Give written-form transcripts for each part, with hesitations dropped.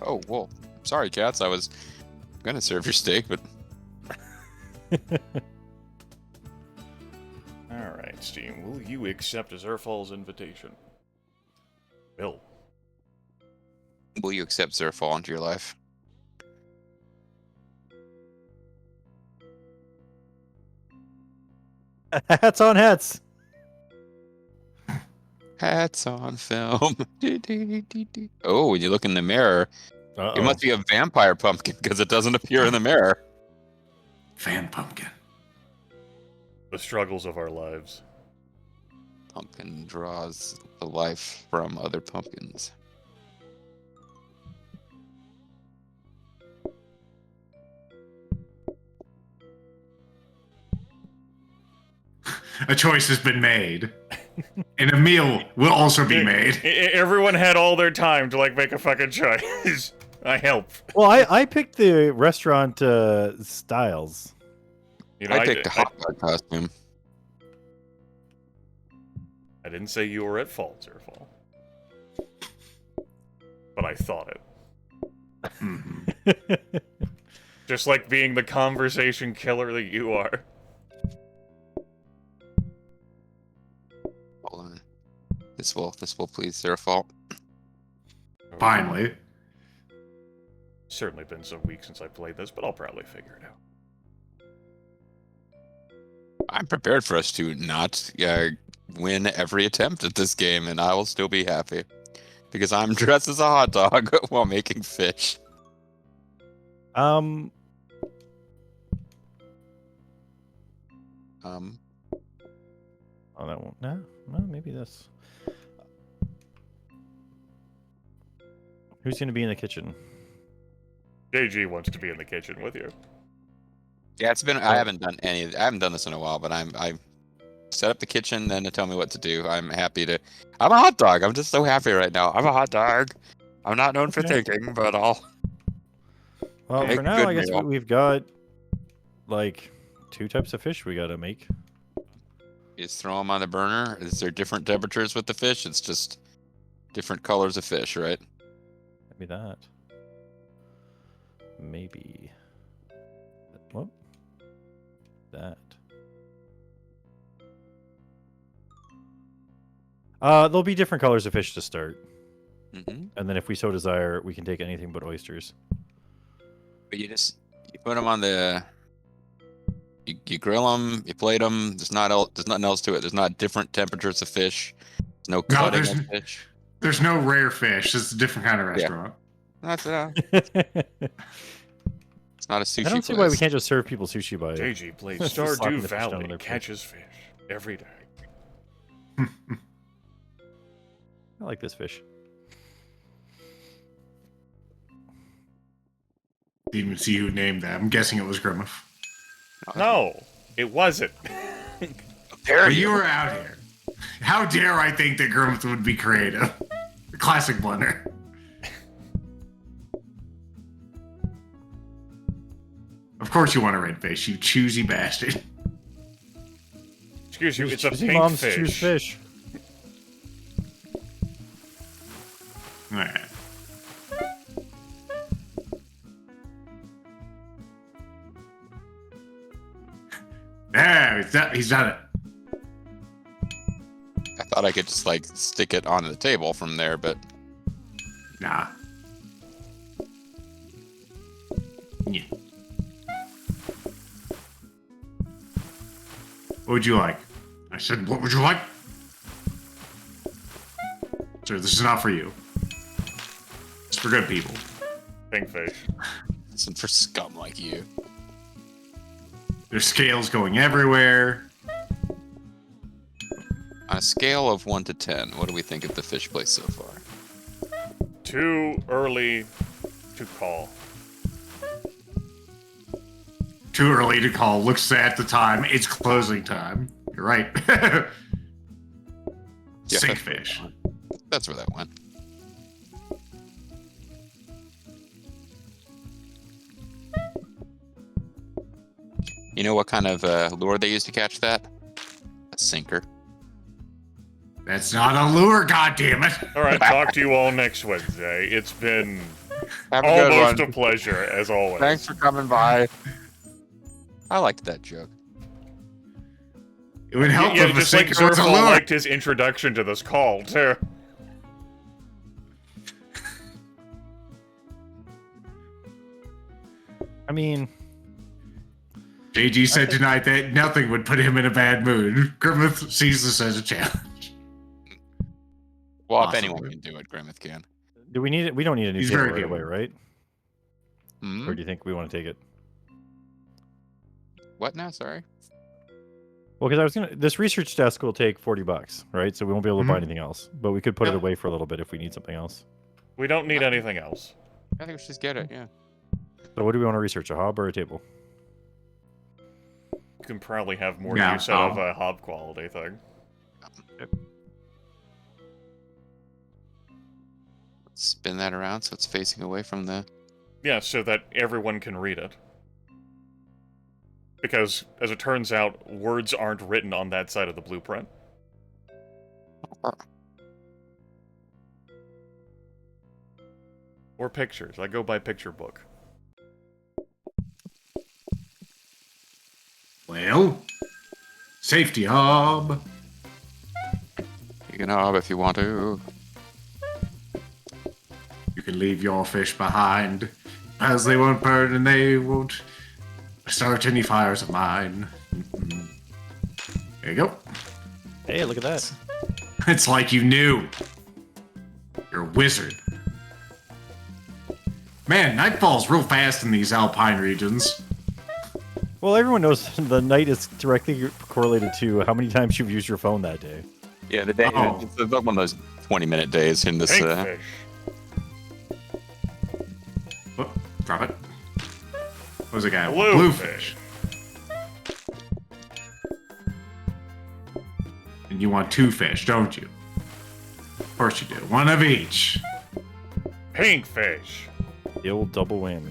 Oh, well, sorry, cats. I was gonna serve your steak, but All right, Steam. Will you accept Zerfall's invitation? Bill. will you accept Zerfall into your life? Hats on hats. Hats on film. Oh, when you look in the mirror, it must be a vampire pumpkin because it doesn't appear in the mirror. Fan pumpkin. The struggles of our lives. Pumpkin draws the life from other pumpkins. A choice has been made. And a meal will also be made. Everyone had all their time to make a fucking choice. I help. Well, I picked the restaurant styles. You know, I picked a hot dog costume. I didn't say you were at fault, Zerfall. But I thought it. Mm-hmm. Just like being the conversation killer that you are. Hold on. This will please Zerfall. Finally. Certainly been some weeks since I played this, but I'll probably figure it out. I'm prepared for us to not win every attempt at this game, and I will still be happy. Because I'm dressed as a hot dog while making fish. Oh, that won't. No, maybe this. Who's going to be in the kitchen? JG wants to be in the kitchen with you. Yeah, it's been. I haven't done any. I haven't done this in a while, but I set up the kitchen, then to tell me what to do. I'm happy to. I'm a hot dog. I'm just so happy right now. I'm a hot dog. I'm not known for thinking, but I'll. Well, make for a now, good I guess meal. we've got like 2 types of fish we got to make. You just throw them on the burner. Is there different temperatures with the fish? It's just different colors of fish, right? Maybe that. Maybe. Whoop. That. There'll be different colors of fish to start. Mm-hmm. And then if we so desire, we can take anything but oysters. But you put them on the. You grill them. You plate them. There's nothing else to it. There's not different temperatures of fish. There's no cutting of fish. There's no rare fish. It's a different kind of restaurant. That's I It's not a sushi don't see place. why we can't just serve people sushi by JG plays Just slapping Stardew the fish down on Valley their and catches fish every day. I like this fish. Didn't even see who named that. I'm guessing it was Grimith. No, it wasn't. But you were out here. How dare I think that Grimith would be creative? The classic blunder. Of course you want a red fish, you choosy bastard. Excuse you, it's a Choosy pink moms fish. choose fish. Alright. There, he's done it. I thought I could just stick it onto the table from there, but Nah. Yeah. What would you like? I said, what would you like? Sir, this is not for you. It's for good people. Pink fish. this isn't for scum like you. There's scales going everywhere. On a scale of 1 to 10, what do we think of the fish place so far? Too early to call. Too early to call. Looks at the time. It's closing time. You're right. Yeah, Sink that's where fish. that went. That's where that went. You know what kind of lure they use to catch that? A sinker. That's not a lure, goddammit. Alright, talk to you all next Wednesday. It's been Have a good Almost one. a pleasure, as always. Thanks for coming by. I liked that joke. It would help Yeah, if the just like sinker was a Zerfall lure. liked his introduction to this call, too. I mean, JG said tonight that nothing would put him in a bad mood. Grimith sees this as a challenge. Well, if Awesome. anyone can do it, Grimith can. do we need it? We don't need a new He's table very right capable. away, right? Hmm? Or do you think we want to take it? What now? Sorry. Well, because I was gonna. This research desk will take $40, right? So we won't be able to buy Mhm. anything else. But we could put it Yep. away for a little bit if we need something else. We don't need anything else. I think we should just get it. Yeah. So what do we want to research? A hob or a table? You can probably have more Yeah, use out of a hob quality thing. Spin that around so it's facing away from the. Yeah, so that everyone can read it. Because, as it turns out, words aren't written on that side of the blueprint. Or pictures. I go by picture book. Well, safety hob. You can hob if you want to. You can leave your fish behind, as they won't burn and they won't start any fires of mine. Mhm. There you go. Hey, look at that. It's like you knew. You're a wizard. Man, night falls real fast in these alpine regions. Well, everyone knows the night is directly correlated to how many times you've used your phone that day. Yeah, the day. Oh. It's like one of those 20-minute days in this. Pinkfish. Oh, drop it. What was the guy? Bluefish. And you want 2 fish, don't you? Of course you do. 1 of each. Pinkfish. The old double whammy.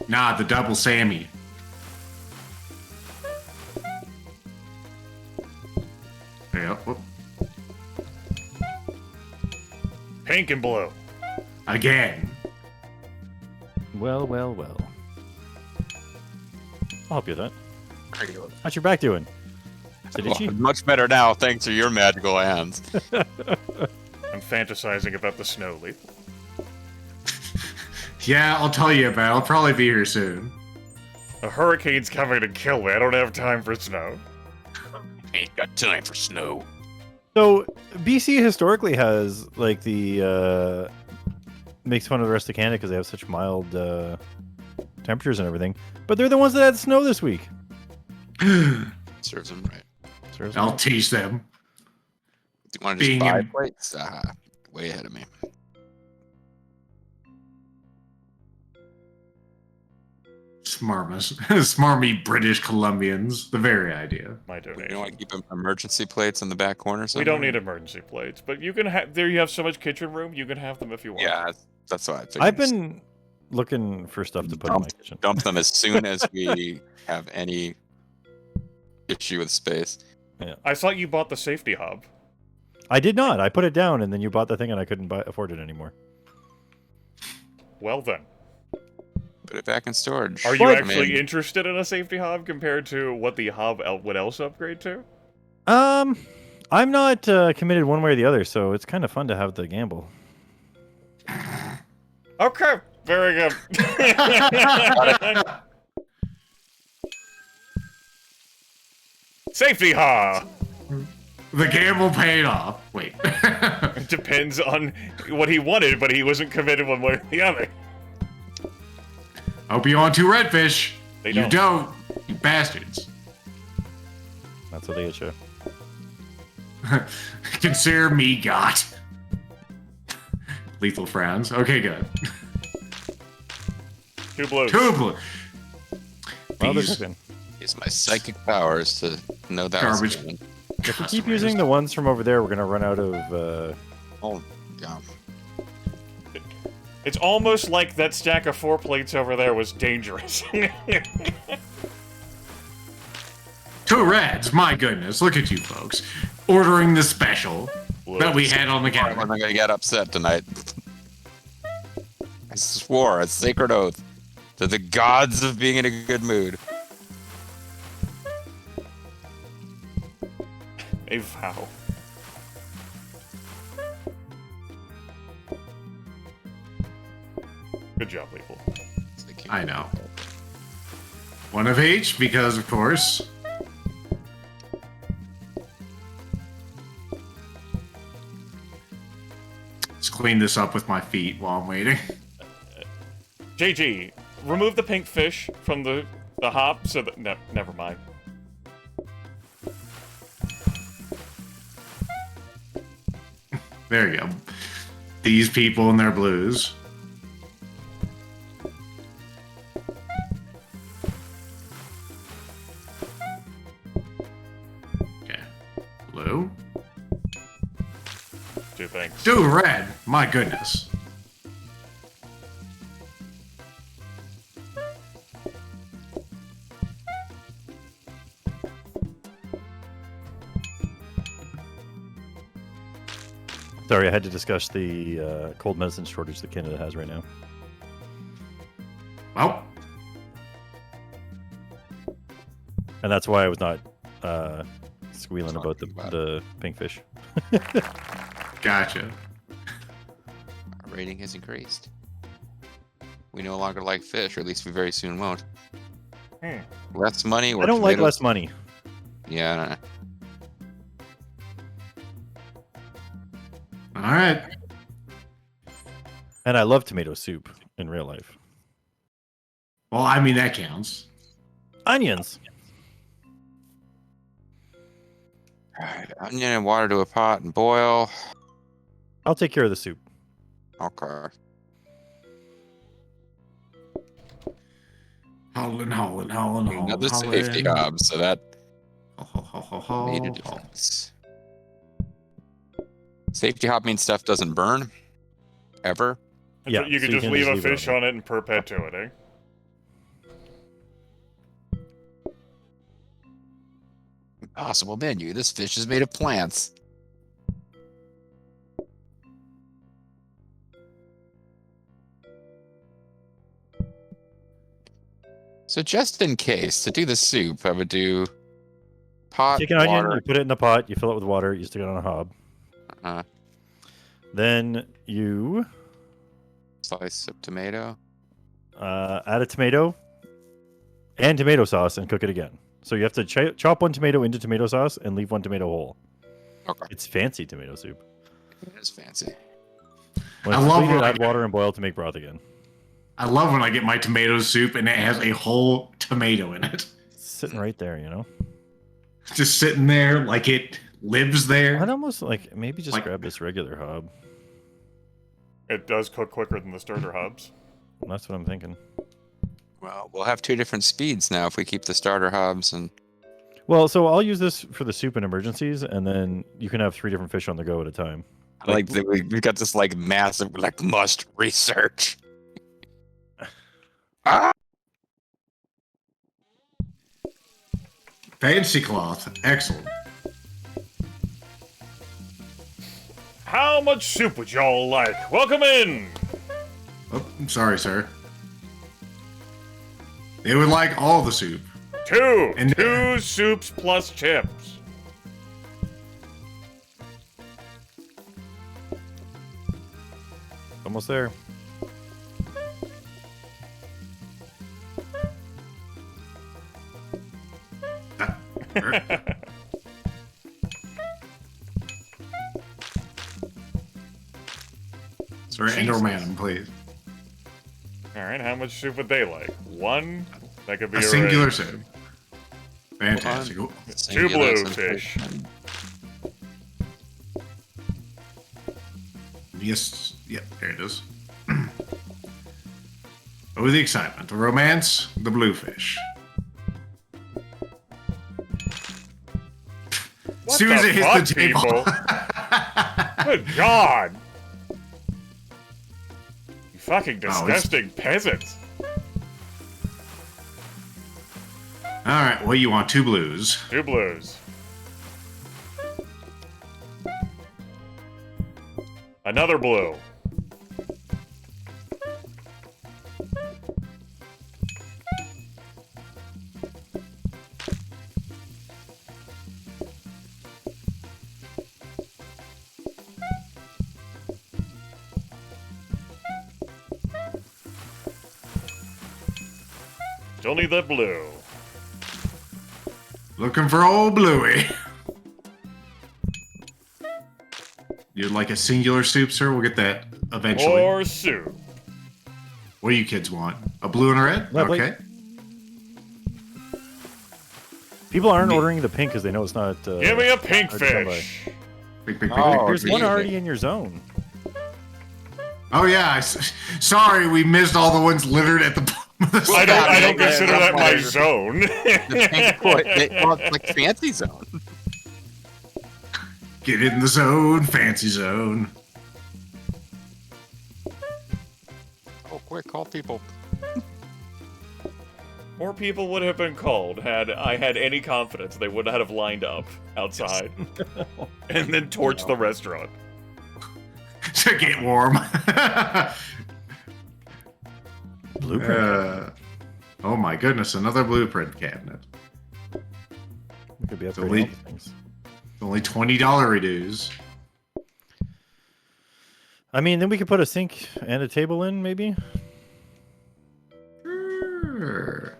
Nah, the double Sammy. There you go. Whoop. Pink and blue. Again. Well, well, well. I'll help you with that. Pretty old. How's your back doing? Is it itchy? Well, much better now, thanks to your magical hands. I'm fantasizing about the snow leaf. Yeah, I'll tell you about it. I'll probably be here soon. A hurricane's coming to kill me. I don't have time for snow. Ain't got time for snow. So BC historically has like the makes fun of the rest of Canada because they have such mild temperatures and everything, but they're the ones that had snow this week. Serves them right. Seriously. I'll teach them. Do you want to just Being buy in- plates? Way ahead of me. Smarmy British Columbians. The very idea. My You donation. don't want to keep emergency plates in the back corner. We Somewhere? don't need emergency plates, but you can have. There, you have so much kitchen room. You can have them if you want. Yeah, that's what I figured. I've been looking for stuff to put in my kitchen. Dump them as soon as we have any issue with space. I thought you bought the safety hub. I did not. I put it down, and then you bought the thing, and I couldn't afford it anymore. Well then, Put it back in storage. are you What? actually interested in a safety hub compared to what the hub would else upgrade to? I'm not committed one way or the other, so it's kind of fun to have the gamble. Okay, very good. Safety hub. The gamble paid off. Wait. It depends on what he wanted, but he wasn't committed one way or the other. Hope you want 2 redfish. They You don't. don't. You bastards. That's what they get you. Consider me got. Lethal frowns. Okay, good. 2 blues. 2 blue. Well, they're These good. Use my psychic powers to know that Garbage. was coming. If we keep customers. using the ones from over there, we're gonna run out of. Oh, yeah. It's almost like that stack of 4 plates over there was dangerous. 2 reds. My goodness. Look at you folks. Ordering the special that we had on the I counter. wasn't gonna get upset tonight. I swore a sacred oath to the gods of being in a good mood. A vow. Good job, people. I know. One of each, because of course. Let's clean this up with my feet while I'm waiting. JG, remove the pink fish from the hop so that... never mind. There you go. These people in their blues. Okay. Blue. Two things. Dude, red. My goodness. Sorry, I had to discuss the cold medicine shortage that Canada has right now. Well, And that's why I was not squealing about Talking about the pink fish. gotcha. Our rating has increased. We no longer like fish, or at least we very soon won't. Less money. Or I don't like tomatoes? less money. Yeah, I don't know. All right. And I love tomato soup in real life. Well, I mean, that counts. Onions. Alright, onion and water to a pot and boil. I'll take care of the soup. Okay. Howlin'. Another safety hob, so that made a Made difference. Safety hob means stuff doesn't burn. Ever. Yeah, You could so you just can leave just a leave it fish on on it in perpetuity. Impossible menu. This fish is made of plants. So just in case, to do the soup, I would do pot, Take an onion, water. you put it in a pot, you fill it with water, you stick it on a hob. Then you Slice of tomato. add a tomato and tomato sauce and cook it again. So you have to chop one tomato into tomato sauce and leave one tomato whole. Okay. It's fancy tomato soup. It is fancy. When I it's love completed, when I add water and boil to make broth again. I love when I get my tomato soup and it has a whole tomato in it. It's sitting right there, you know? Just sitting there like it lives there. I'd almost like maybe just Like- grab this regular hob. It does cook quicker than the starter hubs. That's what I'm thinking. Well, we'll have two different speeds now if we keep the starter hobs and Well, so I'll use this for the soup in emergencies, and then you can have 3 different fish on the go at a time. like we've got this like massive like must research. Ah! Fancy cloth. Excellent. How much soup would y'all like? Welcome in! Oh, I'm sorry, sir. They would like all the soup. And- Two soups plus chips. Almost there. Sir, Ender Man, please. Alright, how much soup would they like? One? That could be A singular arranged. soup. Fantastic. Two Singular blue sensation. fish. Yes. Yep, there it is. Oh, the excitement. The romance, the bluefish. What Soon as the it hits fuck, the table. people? Good God! You fucking Oh, it's- disgusting peasants. Alright, what do you want? 2 blues. Two blues. Another blue. Still need that blue. Looking for old Bluey. You'd like a singular soup, sir? We'll get that eventually. Or soup. What do you kids want? A blue and a red? Yeah, please. Okay. People aren't ordering the pink because they know it's not. Give me a pink hard to come by. fish. Pink, pink, pink, Oh, pink, There's pink, one pink. already in your zone. Oh yeah, sorry, we missed all the ones littered at the bottom of the I don't Yeah, consider yeah, that my yeah. zone. The pink well, it's like fancy zone. Get in the zone, fancy zone. Oh, quick, call people. More people would have been called had I had any confidence they would not have lined up outside and then torched the restaurant. To get warm. Blueprint. Oh my goodness, another blueprint cabinet. We could be It's upgrading only- all these things. Only $20 reduce. I mean, then we could put a sink and a table in, maybe. Sure.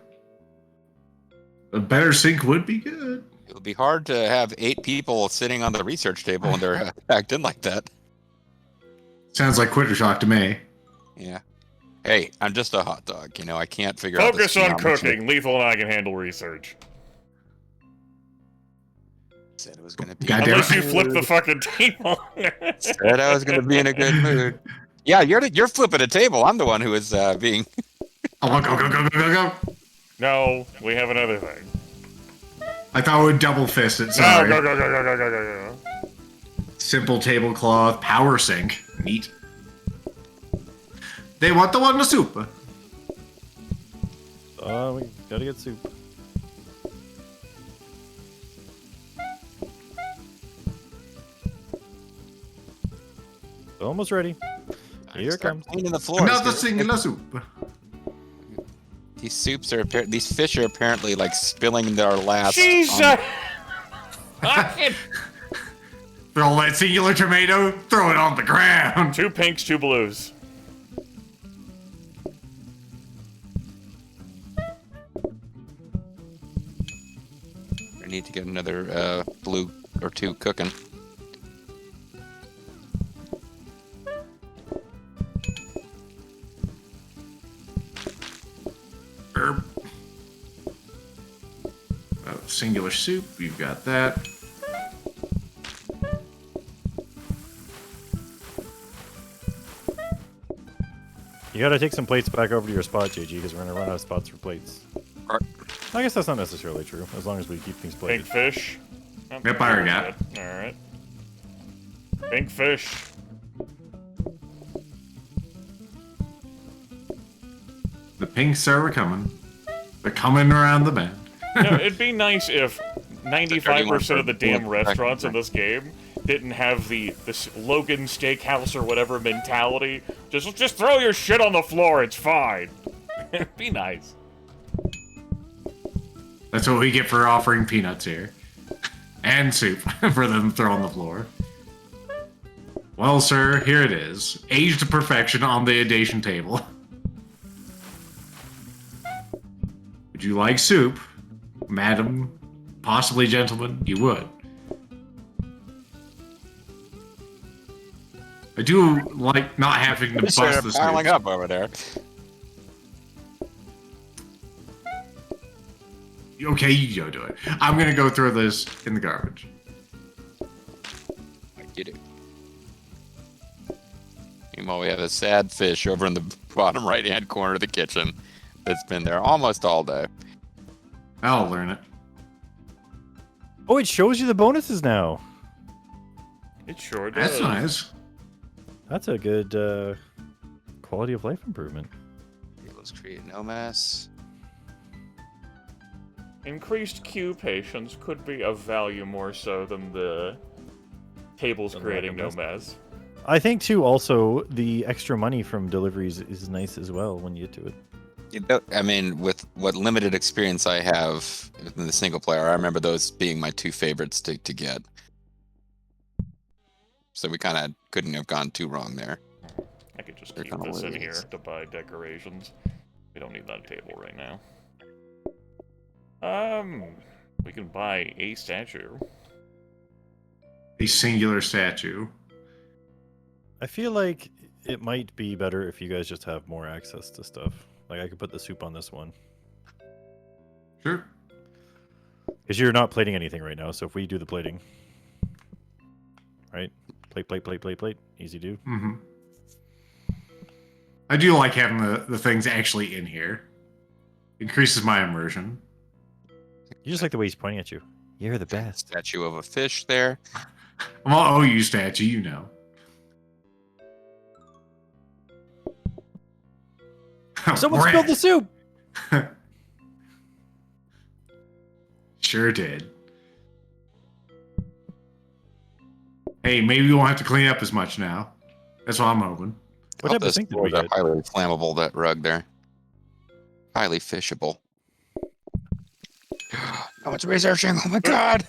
A better sink would be good. It would be hard to have 8 people sitting on the research table when they're packed in like that. Sounds like Quitter Shock to me. Yeah. Hey, I'm just a hot dog. You know, I can't figure out Focus this on geometry. cooking. Lethal and I can handle research. Said it was gonna be. God damn Unless it. you flip the fucking table. Said I was gonna be in a good mood. Yeah, you're flipping a table. I'm the one who is being. Oh, go, go, go, go, go, go. No, we have another thing. I thought we would double fist it, No, sorry. go, go, go, go, go, go, go, go. Simple tablecloth, power sink. Neat. They want the one to soup. We gotta get soup. Almost ready. Here it Start comes. cleaning the floors. Another dude. singular soup. These soups are these fish are apparently like spilling their last. Jesus! Throw that singular tomato, throw it on the ground. 2 pinks, 2 blues. I need to get another blue or 2 cooking. Herb. Oh, singular soup, you've got that. You gotta take some plates back over to your spot, JG, because we're gonna run out of spots for plates. Alright. I guess that's not necessarily true, as long as we keep things Pink plated. fish. Yep, I already got it. Alright. Pink fish. The pinks are coming. They're coming around the bend. No, it'd be nice if 95% of the damn restaurants in this game didn't have this Logan Steakhouse or whatever mentality. Just throw your shit on the floor, it's fine. It'd be nice. That's what we get for offering peanuts here. And soup for them to throw on the floor. Well, sir, here it is. Aged to perfection on the adation table. Would you like soup? Madam, possibly gentlemen, you would. I do like not having to bust They're the piling soup. up over there. Okay, you go do it. I'm gonna go throw this in the garbage. Get it. Meanwhile, we have a sad fish over in the bottom right-hand corner of the kitchen that's been there almost all day. I'll learn it. Oh, it shows you the bonuses now. It sure does. That's nice. That's a good quality of life improvement. Let's create no mess. Increased queue patience could be of value more so than the tables creating no mess. I think too. Also, the extra money from deliveries is nice as well when you get to it. You know, I mean, with what limited experience I have in the single player, I remember those being my 2 favorites to get. So we kind of couldn't have gone too wrong there. I could just They're keep kinda this in what it here is. to buy decorations. We don't need that table right now. We can buy a statue. A singular statue. I feel like it might be better if you guys just have more access to stuff. Like I could put the soup on this one. Sure. Because you're not plating anything right now, so if we do the plating. Right? Plate. Easy do. Mm-hmm. I do like having the things actually in here. Increases my immersion. You just like the way he's pointing at you. You're the best. Statue of a fish there. I'm all OU statue, you know. Someone spilled the soup! Sure did. Hey, maybe we won't have to clean up as much now. That's what I'm hoping. What type of thing did we get? Highly flammable, that rug there. Highly fishable. How much researching? Oh my god!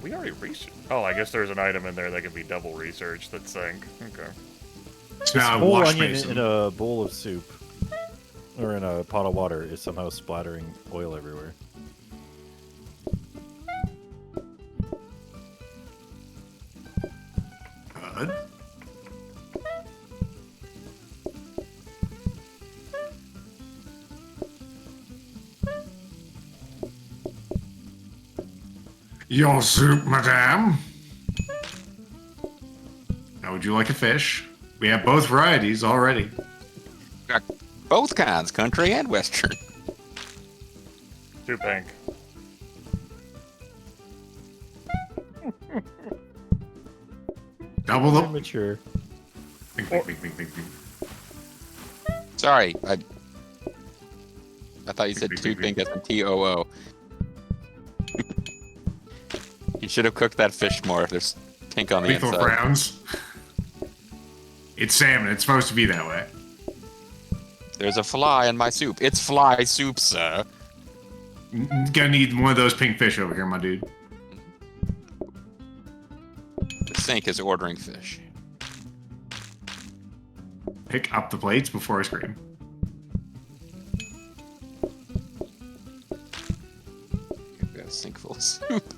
We already researched. Oh, I guess there's an item in there that can be double researched. That's sync. Okay. It's now a Whole wash onion basin. in a bowl of soup, or in a pot of water, is somehow splattering oil everywhere. Good. Your soup, madame. How would you like a fish? We have both varieties already. Got both kinds, country and western. Too pink. Double the. Mature. Bing. Sorry, I thought you said Bing, two bing, pink as in T-O-O. You should have cooked that fish more. There's pink on the Lethal inside. frowns. It's salmon. It's supposed to be that way. There's a fly in my soup. It's fly soup, sir. Gonna need one of those pink fish over here, my dude. The sink is ordering fish. Pick up the plates before I scream. I've got a sink full of soup.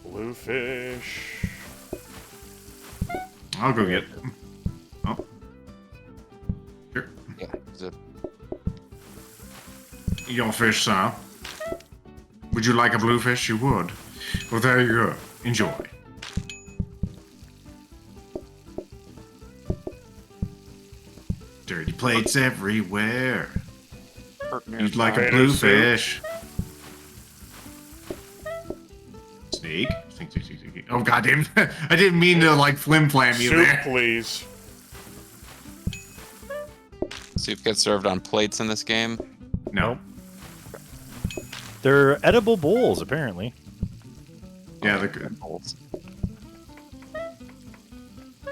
Bluefish. I'll go get it. Oh. Here. Yeah, there's a Your fish, sir. Would you like a bluefish? You would. Well, there you go. Enjoy. Dirty plates everywhere. You'd like a Tomato bluefish. Snake? Snake. Oh, goddamn. I didn't mean to, like, flim-flam you Soup, there. please. soup gets served on plates in this game. No. They're edible bowls, apparently. Yeah, they're good.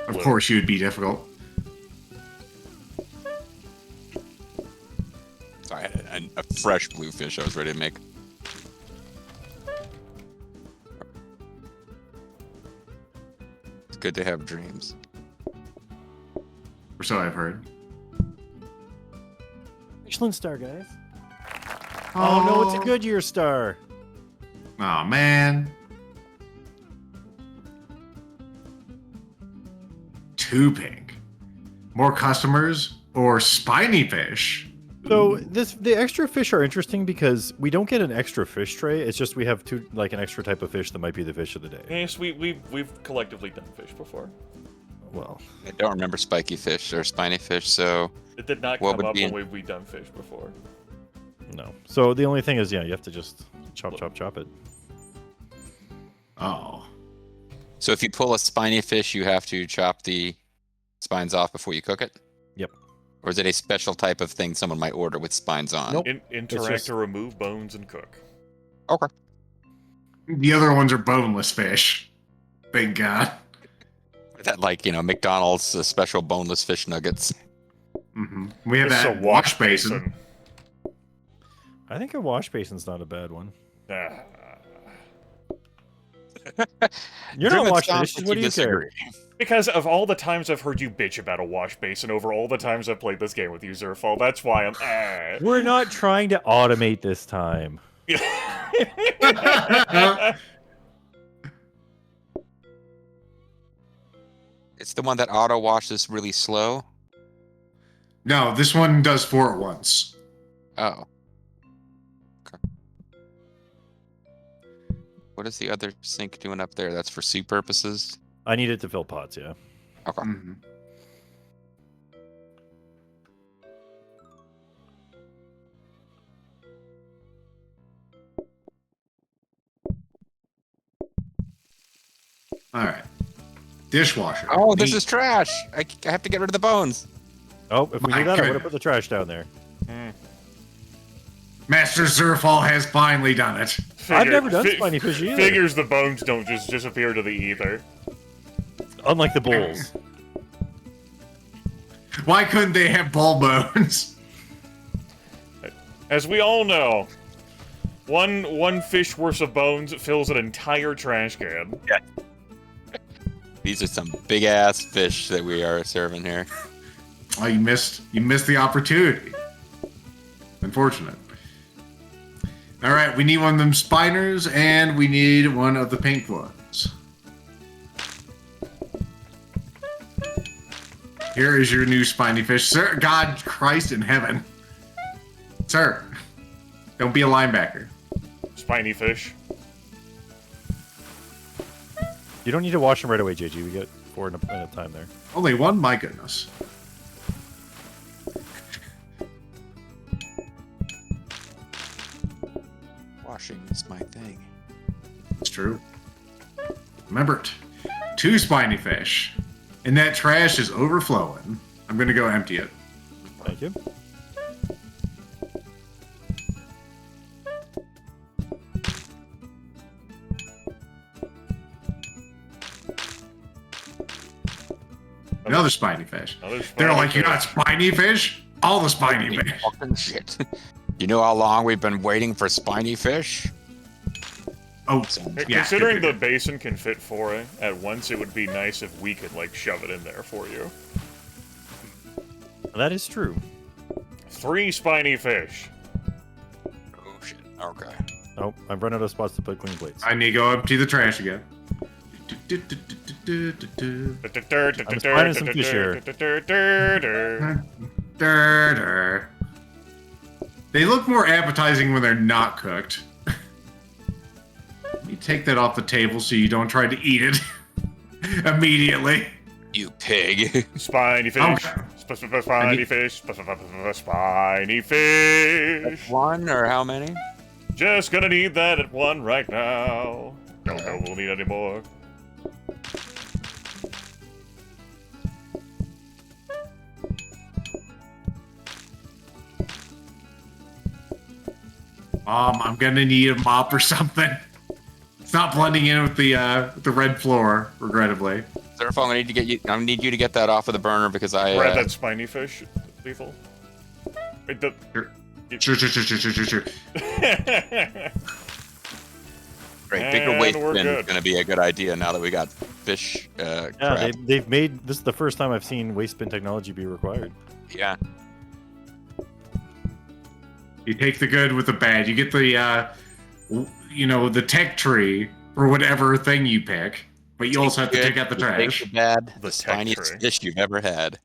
Of course you would be difficult. So I had a fresh bluefish I was ready to make. It's good to have dreams. Or so I've heard. Excellent star, guys. Oh no, it's a Goodyear star. Oh man. Too pink. More customers or spiny fish? So the extra fish are interesting because we don't get an extra fish tray. It's just we have an extra type of fish that might be the fish of the day. Yes, we've collectively done fish before. Well, I don't remember spiky fish or spiny fish, so It did not What come would up be when we've done fish before. no. So the only thing is, yeah, you have to just chop it. Oh. so if you pull a spiny fish, you have to chop the spines off before you cook it? Yep. Or is it a special type of thing someone might order with spines on? Nope. Interact just- to remove bones and cook. Okay. The other ones are boneless fish. Thank God. That, like, McDonald's special boneless fish nuggets. We have This is that wash basin. I think a wash basin's not a bad one. Ah. You're not Grimith washing sounds dishes. like What do you care? disagree. Because of all the times I've heard you bitch about a wash basin over all the times I've played this game with you, Zerfall, that's why I'm. We're not trying to automate this time. It's the one that auto washes really slow. No, this one does 4 at once. Oh. Okay. What is the other sink doing up there? That's for soup purposes? I need it to fill pots, yeah. Okay. Mm-hmm. All right. Dishwasher. Oh, this Neat. is trash. I have to get rid of the bones. Oh, if we My knew that, I would have goodness. put the trash down there. Master Zerfall has finally done it. I've never done spiny fish either. Figures the bones don't just disappear to the ether. Unlike the bowls. Why couldn't they have ball bones? As we all know, one fish worth of bones fills an entire trash can. These are some big ass fish that we are serving here. Oh, you missed the opportunity. Unfortunate. All right, we need one of them spiners, and we need one of the pink ones. Here is your new spiny fish, sir. God Christ in heaven, sir! Don't be a linebacker. Spiny fish. You don't need to wash them right away, JG. We get 4 in a time there. Only one? My goodness. Washing is my thing. It's true. Remember it. 2 spiny fish. And that trash is overflowing. I'm gonna go empty it. Thank you. Another spiny fish. Another They're spiny like, you fish. got spiny fish? All the spiny fish. Fucking shit. You know how long we've been waiting for spiny fish? Oh, yeah. Considering the basin can fit 4 at once, it would be nice if we could, like, shove it in there for you. That is true. 3 spiny fish. Oh shit. Okay. Oh, I've run out of spots to put clean plates. I need to go empty the trash again. I'm finding some fish here. They look more appetizing when they're not cooked. You take that off the table so you don't try to eat it immediately. You pig. Spiny fish. Okay. Spiny fish. Spiny fish. One or how many? Just gonna need that at 1 right now. Don't know we'll need any more. I'm gonna need a mop or something. It's not blending in with the red floor, regrettably. Zerfall, I need you to get that off of the burner because I Grab that spiny fish, Lethal. Wait, the... Sure. Great. Bigger And waste we're bin is good. going to be a good idea now that we got fish. Yeah, Crap. they've made this is the first time I've seen waste bin technology be required. Yeah. You take the good with the bad. You get the, the tech tree for whatever thing you pick, but you also have to take out the trash. Bad, The the spiniest tech tree. fish you've ever had.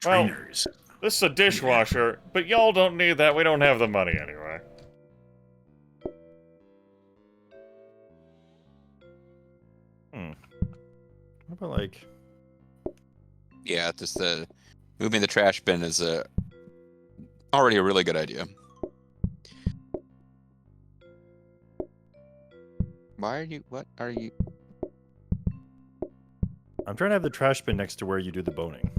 Well, Trainers. this is a dishwasher, but y'all don't need that. We don't have the money anyway. What about like Yeah, just moving the trash bin is already a really good idea. What are you? I'm trying to have the trash bin next to where you do the boning.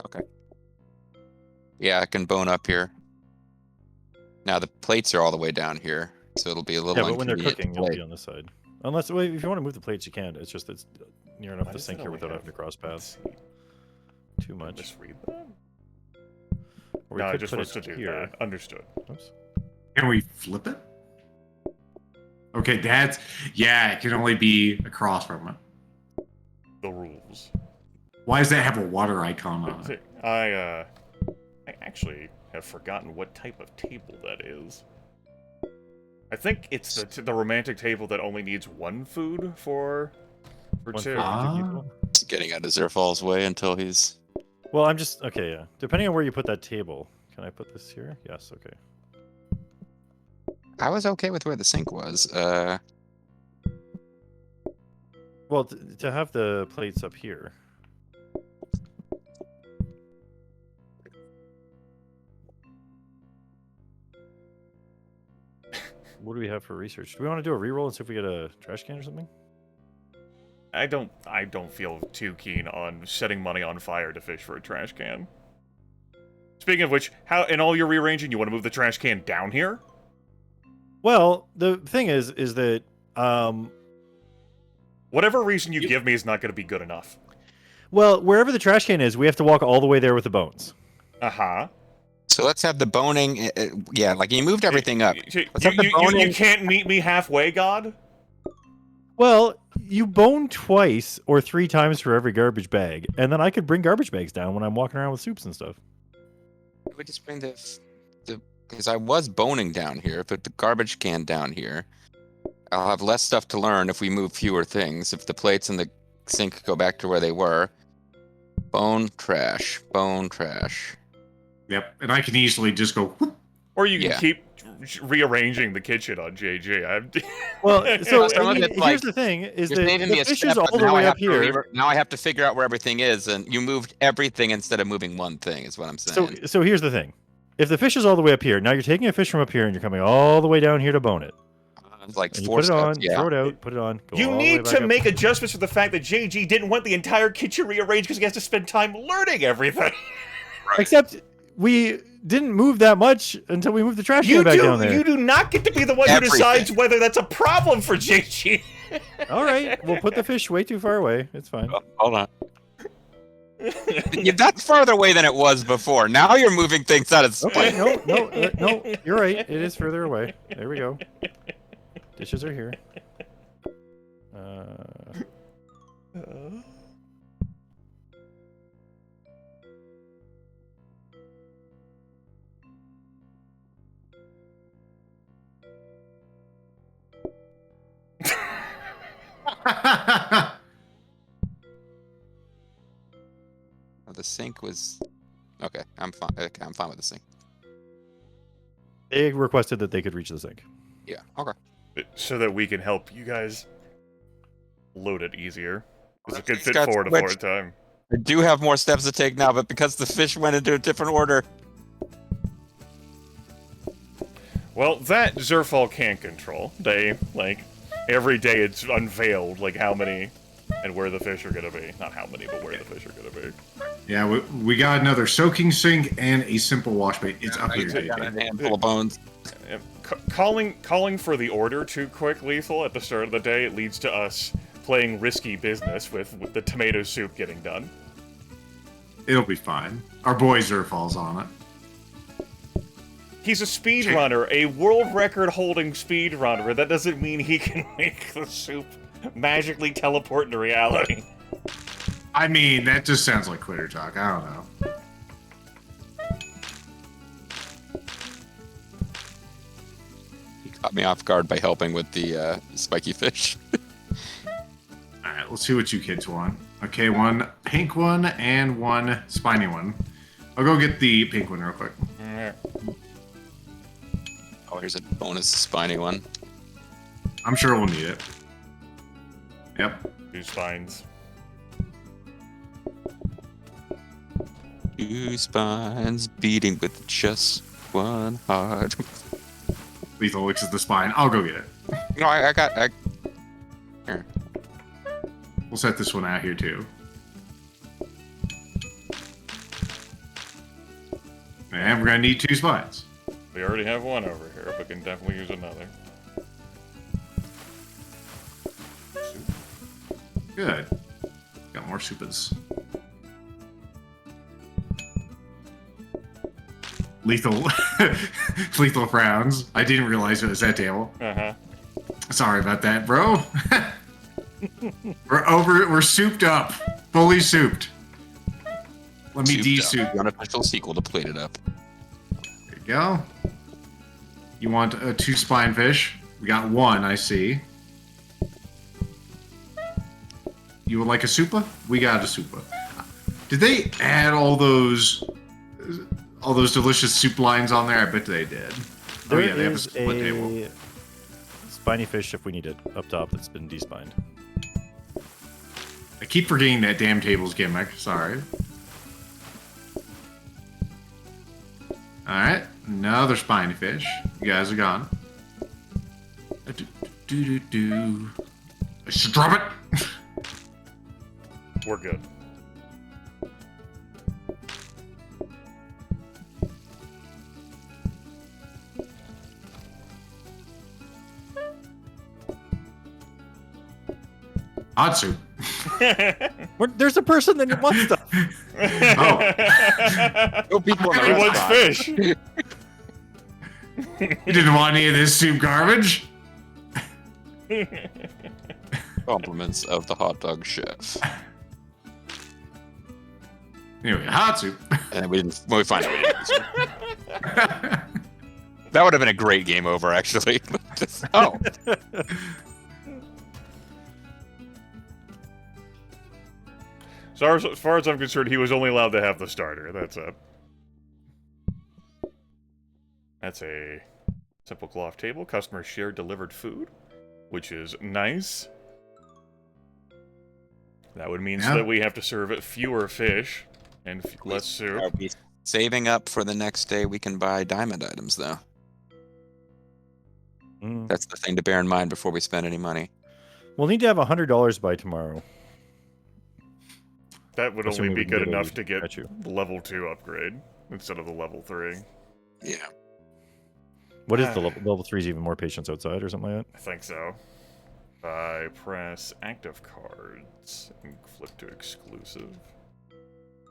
Okay. Yeah, I can bone up here. Now the plates are all the way down here, so it'll be a little Yeah, but when they're inconvenient to cooking, you'll plate. be on this side. Unless, well, if you want to move the plates, you can. It's just it's near enough Why to does sink it here only without have- having to cross paths. Too much. Misread that? Or we No, I'm could just put it supposed to do here. that. Understood. Oops. Can we flip it? Okay, it can only be across from it. The rules. Why does that have a water icon on it? I actually have forgotten what type of table that is. I think it's the romantic table that only needs one food for One two. for two people. He's getting out of Zerfall's way until he's... Well, I'm just okay. Yeah, depending on where you put that table. Can I put this here? Yes. Okay. I was okay with where the sink was. Well, to have the plates up here. What do we have for research? Do we want to do a reroll and see if we get a trash can or something? I don't feel too keen on setting money on fire to fish for a trash can. Speaking of which, how in all your rearranging, you want to move the trash can down here? Well, the thing is that whatever reason you give me is not going to be good enough. well, wherever the trash can is, we have to walk all the way there with the bones. Uh-huh. So let's have the boning. Yeah, like you moved everything up. Let's have the You boning. can't meet me halfway, God? Well, you bone twice or 3 times for every garbage bag, and then I could bring garbage bags down when I'm walking around with soups and stuff. We just bring the because I was boning down here. Put the garbage can down here. I'll have less stuff to learn if we move fewer things. If the plates and the sink go back to where they were. Bone trash. Bone trash. Yep, and I can easily just go. Whoop. Or you can keep rearranging the kitchen on JJ. Well, so Some of it's here's like, the thing: is You're that saving the me a fish step, is all but the now I way have up to here. now I have to figure out where everything is, and you moved everything instead of moving one thing. Is what I'm saying. So here's the thing: if the fish is all the way up here, now you're taking a fish from up here and you're coming all the way down here to bone it. It's like And you 4 put it steps. on, Yeah. throw it out, put it on. Go You all the way need back to up. make adjustments for the fact that JG didn't want the entire kitchen rearranged because he has to spend time learning everything. Except we didn't move that much until we moved the trash can back down there. You do not get to be the one who decides whether that's a problem for JG. All right, we'll put the fish way too far away. It's fine. Oh, hold on. Yeah, that's farther away than it was before. Now you're moving things out of space. Okay, no, you're right. It is further away. There we go. Dishes are here. The sink was okay. I'm fine. Okay, I'm fine with the sink. They requested that they could reach the sink. Yeah. Okay. So that we can help you guys load it easier. Because it could It's fit got 4 at a switched. time. I do have more steps to take now, but because the fish went into a different order. Well, that Zerfall can't control. They, like, every day it's unveiled, like, how many and where the fish are gonna be. Not how many, but where the fish are gonna be. Yeah, we got another soaking sink and a simple wash bay. It's up here, Got a JJ. handful of bones. Calling for the order too quick, Lethal, at the start of the day, it leads to us playing risky business with the tomato soup getting done. It'll be fine. Our boy Zerfall's on it. He's a speedrunner, a world record holding speedrunner. That doesn't mean he can make the soup magically teleport into reality. I mean, that just sounds like quitter talk. I don't know. He caught me off guard by helping with the spiky fish. Alright, let's see what you kids want. Okay, 1 pink one and 1 spiny one. I'll go get the pink one real quick. Oh, here's a bonus spiny one. I'm sure we'll need it. Yep. 2 spines. 2 spines beating with just one heart. Lethal looks at the spine. I'll go get it. No, I got. Here. We'll set this one out here too. And we're gonna need 2 spines. We already have 1 over here, but can definitely use another. Good. Got more soupas. Lethal. Lethal frowns. I didn't realize it was that table. Uh-huh. Sorry about that, bro. We're souped up. Fully souped. Let me Souped Up, de-soup. the unofficial sequel to PlateUp. There you go. You want 2 spine fish? We got 1, I see. You would like a soupa? We got a soupa. Did they add all those delicious soup lines on there? I bet they did. There oh yeah, they have a is split table. spiny fish if we need it up top that's been despined. I keep forgetting that damn table's gimmick. Sorry. Alright, another spiny fish. You guys are gone. I should drop it! We're good. Hot soup. There's a person that wants stuff. Oh. No people in the He wants restaurant. fish. You didn't want any of this soup garbage? Compliments of the hot dog chef. Anyway, hot soup. And we find it. That would have been a great game over, actually. Oh. So as far as I'm concerned, he was only allowed to have the starter. That's it. That's a simple cloth table. Customer shared delivered food, which is nice. That would mean that we have to serve fewer fish and less soup. Are we saving up for the next day we can buy diamond items, though? That's the thing to bear in mind before we spend any money. We'll need to have $100 by tomorrow. That would Assuming only we be can good get enough a to get statue. the level 2 upgrade instead of the level 3. Yeah. What is the level 3 is even more patience outside or something like I think so. I press active cards and flip to exclusive.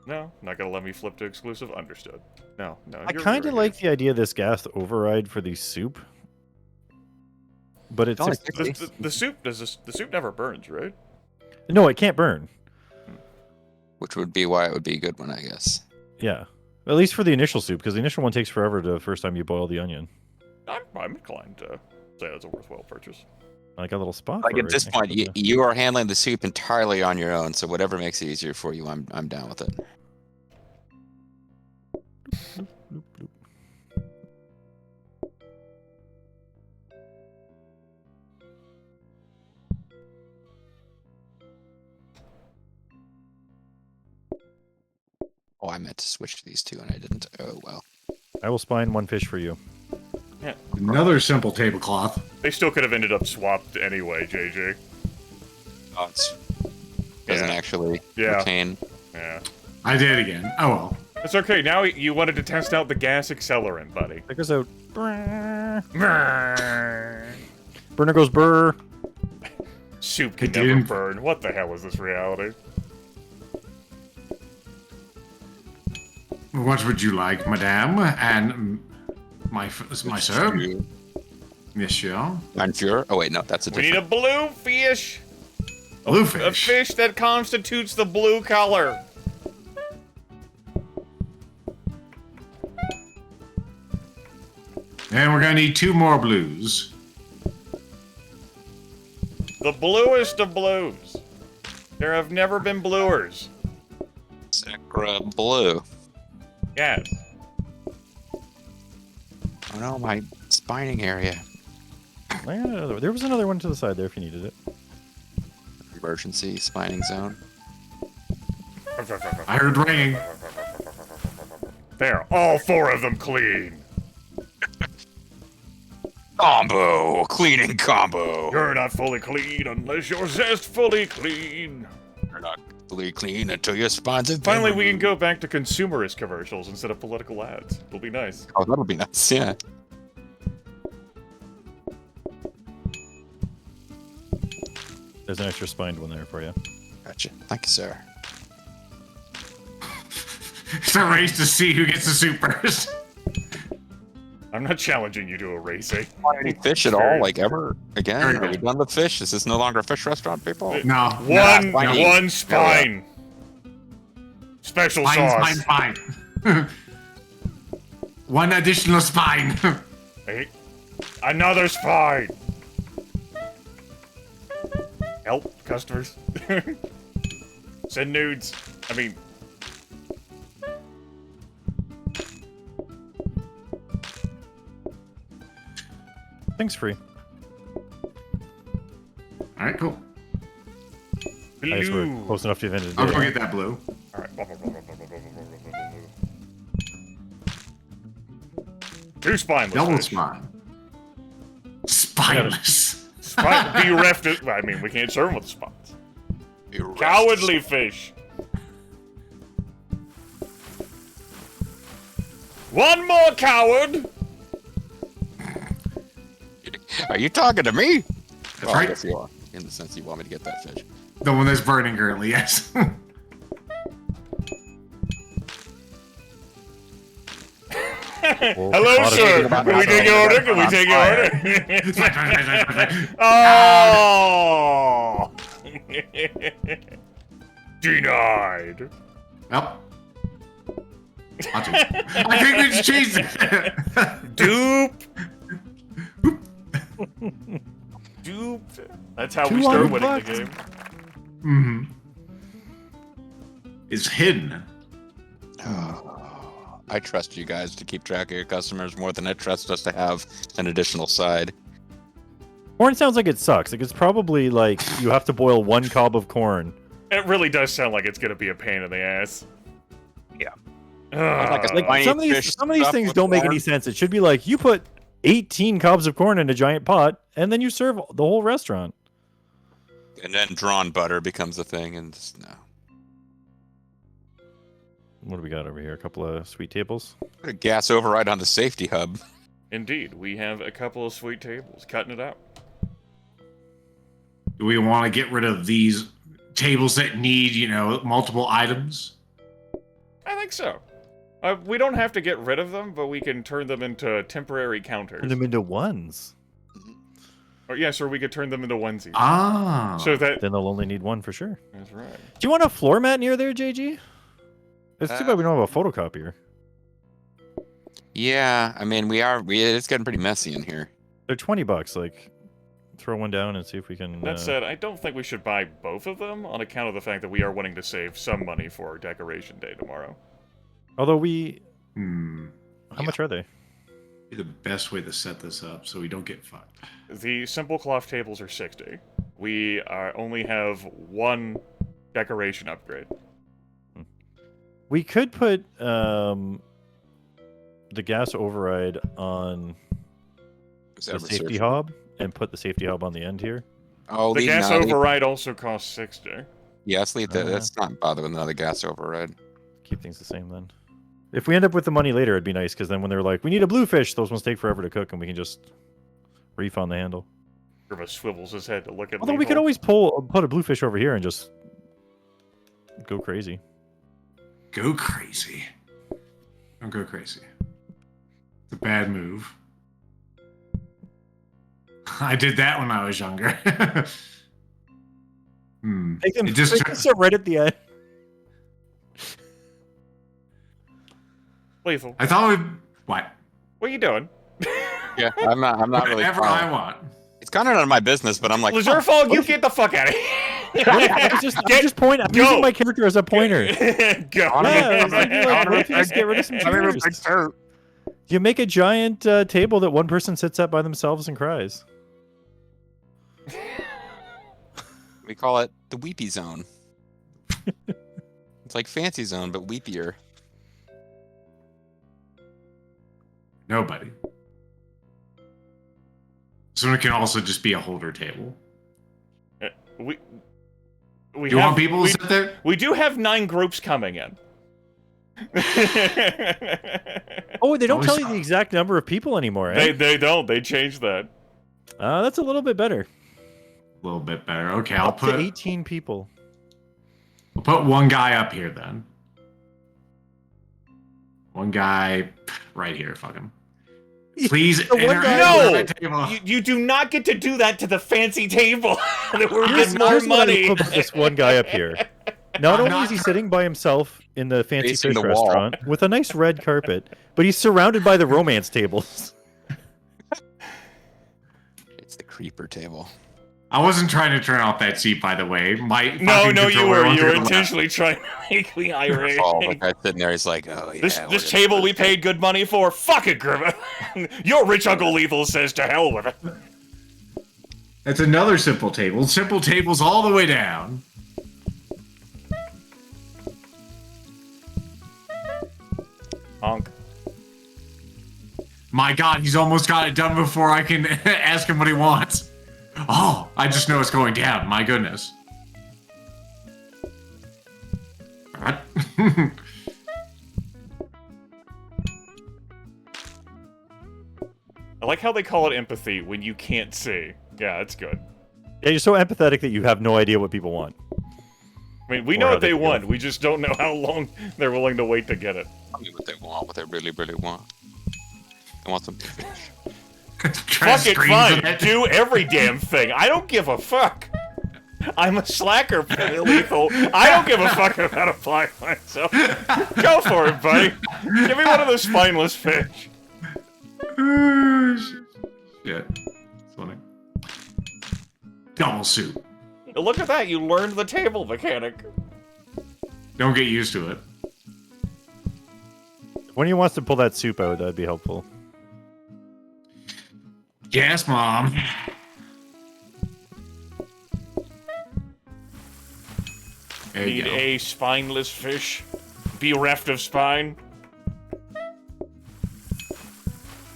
No, not gonna let me flip to exclusive. Understood. No. I kind of like the idea of this gas override for the soup, but it's the soup. The soup never burns, right? no, it can't burn. Which would be why it would be a good one, I guess. Yeah, at least for the initial soup, because the initial one takes forever the first time you boil the onion. I'm inclined to say that's a worthwhile purchase. I got a little spot. Like for at it this right point, next to you are handling the soup entirely on your own. So whatever makes it easier for you, I'm down with it. Oh, I meant to switch to these two and I didn't. Oh well. I will spine one fish for you. Yeah. Another simple tablecloth. They still could have ended up swapped anyway, JJ. Oh, doesn't actually retain. Yeah. I did again. Oh well. It's okay. Now you wanted to test out the gas accelerant, buddy. Check us out. Burner goes burr. Soup can never burn. What the hell is this reality? What would you like, madame? And my sir? Monsieur? Monsieur? Oh wait, no, that's a We different. need a blue fish. Blue A fish. fish that constitutes the blue color. And we're gonna need 2 more blues. The bluest of blues. There have never been bluers. Sacra blue. Yes. Oh no, my spining area. There was another one to the side there if you needed it. Emergency spining zone. I heard ringing. There, all 4 of them clean. Combo! Cleaning combo! You're not fully clean unless you're zestfully clean. You're not fully clean until your spines have been Finally, we can removed. go back to consumerist commercials instead of political ads. It'll be nice. Oh, that'll be nice, yeah. There's an extra spined one there for you. Gotcha. Thank you, sir. It's a race to see who gets the soup first. I'm not challenging you to a racing. Want any fish at all, like ever again? Are we done with fish? Is this no longer a fish restaurant, people? No. One spiny. spine. Special Spine, sauce. spine, spine. One additional spine. Hey, another spine. Help, customers. Send nudes. I mean... Thing's free. Alright, cool. I guess we're Blue. close enough to the end of the I'll day. go get that blue. Alright. Two spineless Double fish. spine. Spineless. Bereft it. I mean, we can't serve them with spines. Cowardly fish. One more coward. Are you talking to me? That's Well, I right. guess you are, in the sense you want me to get that fish. The one that's burning currently, yes. Well, Hello, lot of sir. people Can we take your order? Can we take your order? Oh! Denied. Well. I think we just changed it. Dupe. Duped. That's how we 200 start winning bucks. the game. Mm-hmm. It's hidden. I trust you guys to keep track of your customers more than I trust us to have an additional side. Corn sounds like it sucks. Like it's probably like you have to boil 1 cob of corn. It really does sound like it's gonna be a pain in the ass. Yeah. Ugh. Like Some of these things don't make any sense. It should be like you put 18 cobs of corn in a giant pot, and then you serve the whole restaurant. And then drawn butter becomes a thing, and just, no. What do we got over here? A couple of sweet tables. Put a gas override on the safety hub. Indeed, we have a couple of sweet tables. Cutting it out. Do we want to get rid of these tables that need, you know, multiple items? I think so. We don't have to get rid of them, but we can turn them into temporary counters. Turn them into ones. Or yes, or we could turn them into onesies. Ah. So that Then they'll only need one for sure. that's right. Do you want a floor mat near there, JG? It's too bad we don't have a photocopier. Yeah, I mean, it's getting pretty messy in here. They're $20. Like, throw one down and see if we can. That said, I don't think we should buy both of them on account of the fact that we are wanting to save some money for Decoration Day tomorrow. Although we, How how much are they? Be the best way to set this up so we don't get fucked. The simple cloth tables are 60. We only have one decoration upgrade. We could put the gas override on the safety hob and put the safety hob on the end here. Oh, The gas override also costs 60. Yes, leave that. Let's not bother with another gas override. Keep things the same then. If we end up with the money later, it'd be nice because then when they're like, we need a bluefish, those ones take forever to cook and we can just reef on the handle. Grimace swivels his head to look at Although we Lethal. could always put a bluefish over here and just go crazy. Go crazy. Don't go crazy. It's a bad move. I did that when I was younger. Take them It just so right at the end. Lethal, I thought we what? what are you doing? Yeah, I'm not really. Whatever I want. It's kind of none of my business, but I'm like, Zerfall, you get the fuck out of here. I'm just pointing. I'm Go. using my character as a pointer. Go. Yeah, I was thinking, like, what if you just get rid of some chairs? You make a giant table that one person sits at by themselves and cries. we call it the weepy zone. It's like fancy zone, but weepier. Nobody. So it can also just be a holder table. We Do you want people to sit there? We do have 9 groups coming in. Oh, they don't Always tell you stop. the exact number of people anymore, eh? They don't. They changed that. That's a little bit better. A little bit better. Okay, I'll Up to put 18 people. we'll put one guy up here then. One guy right here. Fuck him. Please The one interact guy- with the table. You do not get to do that to the fancy table. That we're Here's getting more what I money. would put this one guy up here. Not I'm only not is he sitting by himself in the fancy Facing fish the wall. restaurant with a nice red carpet, but he's surrounded by the romance tables. It's the creeper table. I wasn't trying to turn off that seat, by the way. My No, fucking no, you controller were. went You were through the left. intentionally trying to make me irate. Oh, the guy sitting there, he's like, oh yeah. This table we paid good money for. Fuck it, Grimith. Your rich Uncle Lethal says to hell with it. That's another simple table. Simple tables all the way down. Honk. My God, he's almost got it done before I can ask him what he wants. Oh, I just know it's going down. My goodness. What? I like how they call it empathy when you can't see. Yeah, it's good. Yeah, you're so empathetic that you have no idea what people want. I mean, we Or know how what they they feel. want. We just don't know how long they're willing to wait to get it. Tell me what they want, what they really, really want. They want some fish. Fuck it, fine. Do every damn thing. I don't give a fuck. I'm a slacker, Lethal. I don't give a fuck about applying myself. Go for it, buddy. Give me one of those spineless fish. Shit. It's funny. Double soup. Look at that. You learned the table mechanic. Don't get used to it. When he wants to pull that soup out, that'd be helpful. Yes, Mom. There you Need go. a spineless fish. Bereft of spine.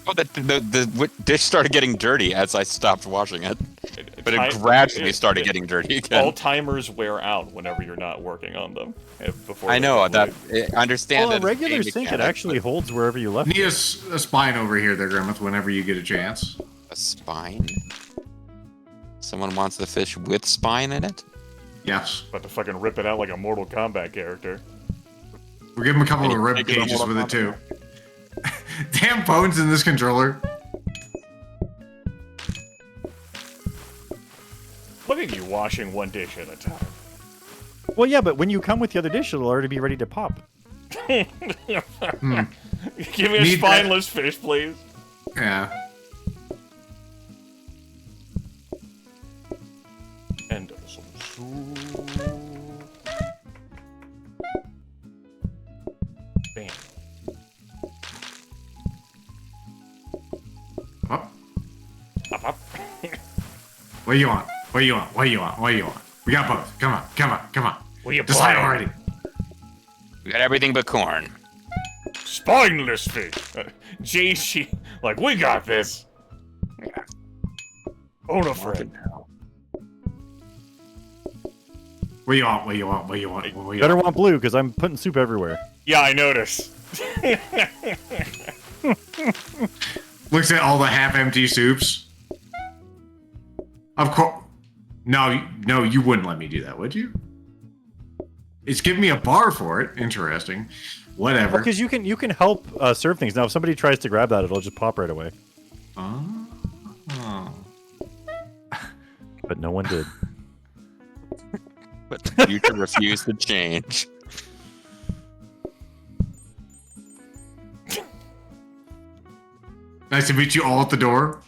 Oh, the dish started getting dirty as I stopped washing it. But it Ti- gradually started getting dirty again. All timers wear out whenever you're not working on them. Before I they know, go that, away. I understand Well, that a it's regular game sink, it mechanic, actually holds wherever you left Need it. a spine over here there, Grimith, whenever you get a chance. but a spine? Someone wants the fish with spine in it? Yes. About to fucking rip it out like a Mortal Kombat character. We'll give him a couple Any of rib particular cages Mortal with it, too. Damn bones in this controller. Look at you washing one dish at a time. Well, yeah, but when you come with the other dish, it'll already be ready to pop. Give me a Need that- spineless fish, please. Yeah. And some soup. Bam. Up. Up, up. What do you want? What do you want? What do you want? What do you want? We got both. Come on. Come on. Come on. What are you Decide buying? already. We got everything but corn. Spineless fish. JG, like, we got this. Yeah. Own a friend. What do you want? What do you want? What do you want? What do you Better want? want blue, because I'm putting soup everywhere. Yeah, I noticed. Looks at all the half-empty soups. Of course. No, no, you wouldn't let me do that, would you? It's giving me a bar for it. Interesting. Whatever. Because you can help serve things. Now, if somebody tries to grab that, it'll just pop right away. Oh. But no one did. But the future refused to change. Nice to meet you all at the door.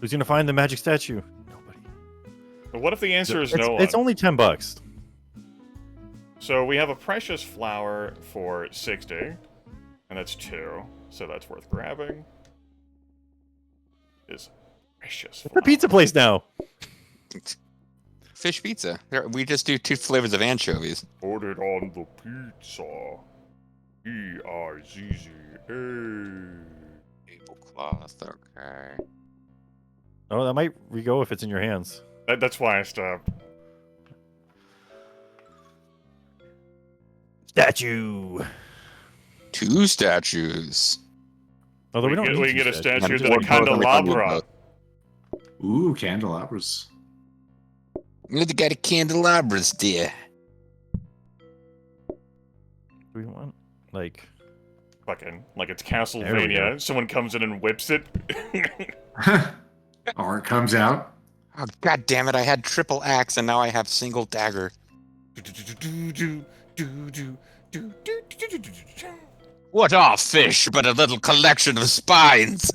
Who's gonna find the magic statue? Nobody. But what if the answer is It's, no it's one? only $10. So we have a precious flower for 60, and that's 2, so that's worth grabbing. Is precious We're flower. a pizza place now. Fish pizza. We just do 2 flavors of anchovies. Put it on the pizza. E-I-Z-Z-A. Tablecloth, okay. Oh, that might re-go if it's in your hands. That's why I stopped. Statue. 2 statues. Although we don't need we two get a statues. statue, I'm then a just both every time we candelabra. vote. Ooh, candelabras. Look, got a candelabras there. Do we want like? Fucking, like it's There we Castlevania. go. Someone comes in and whips it. Or it comes out. Oh, God damn it, I had triple axe and now I have single dagger. What are fish but a little collection of spines?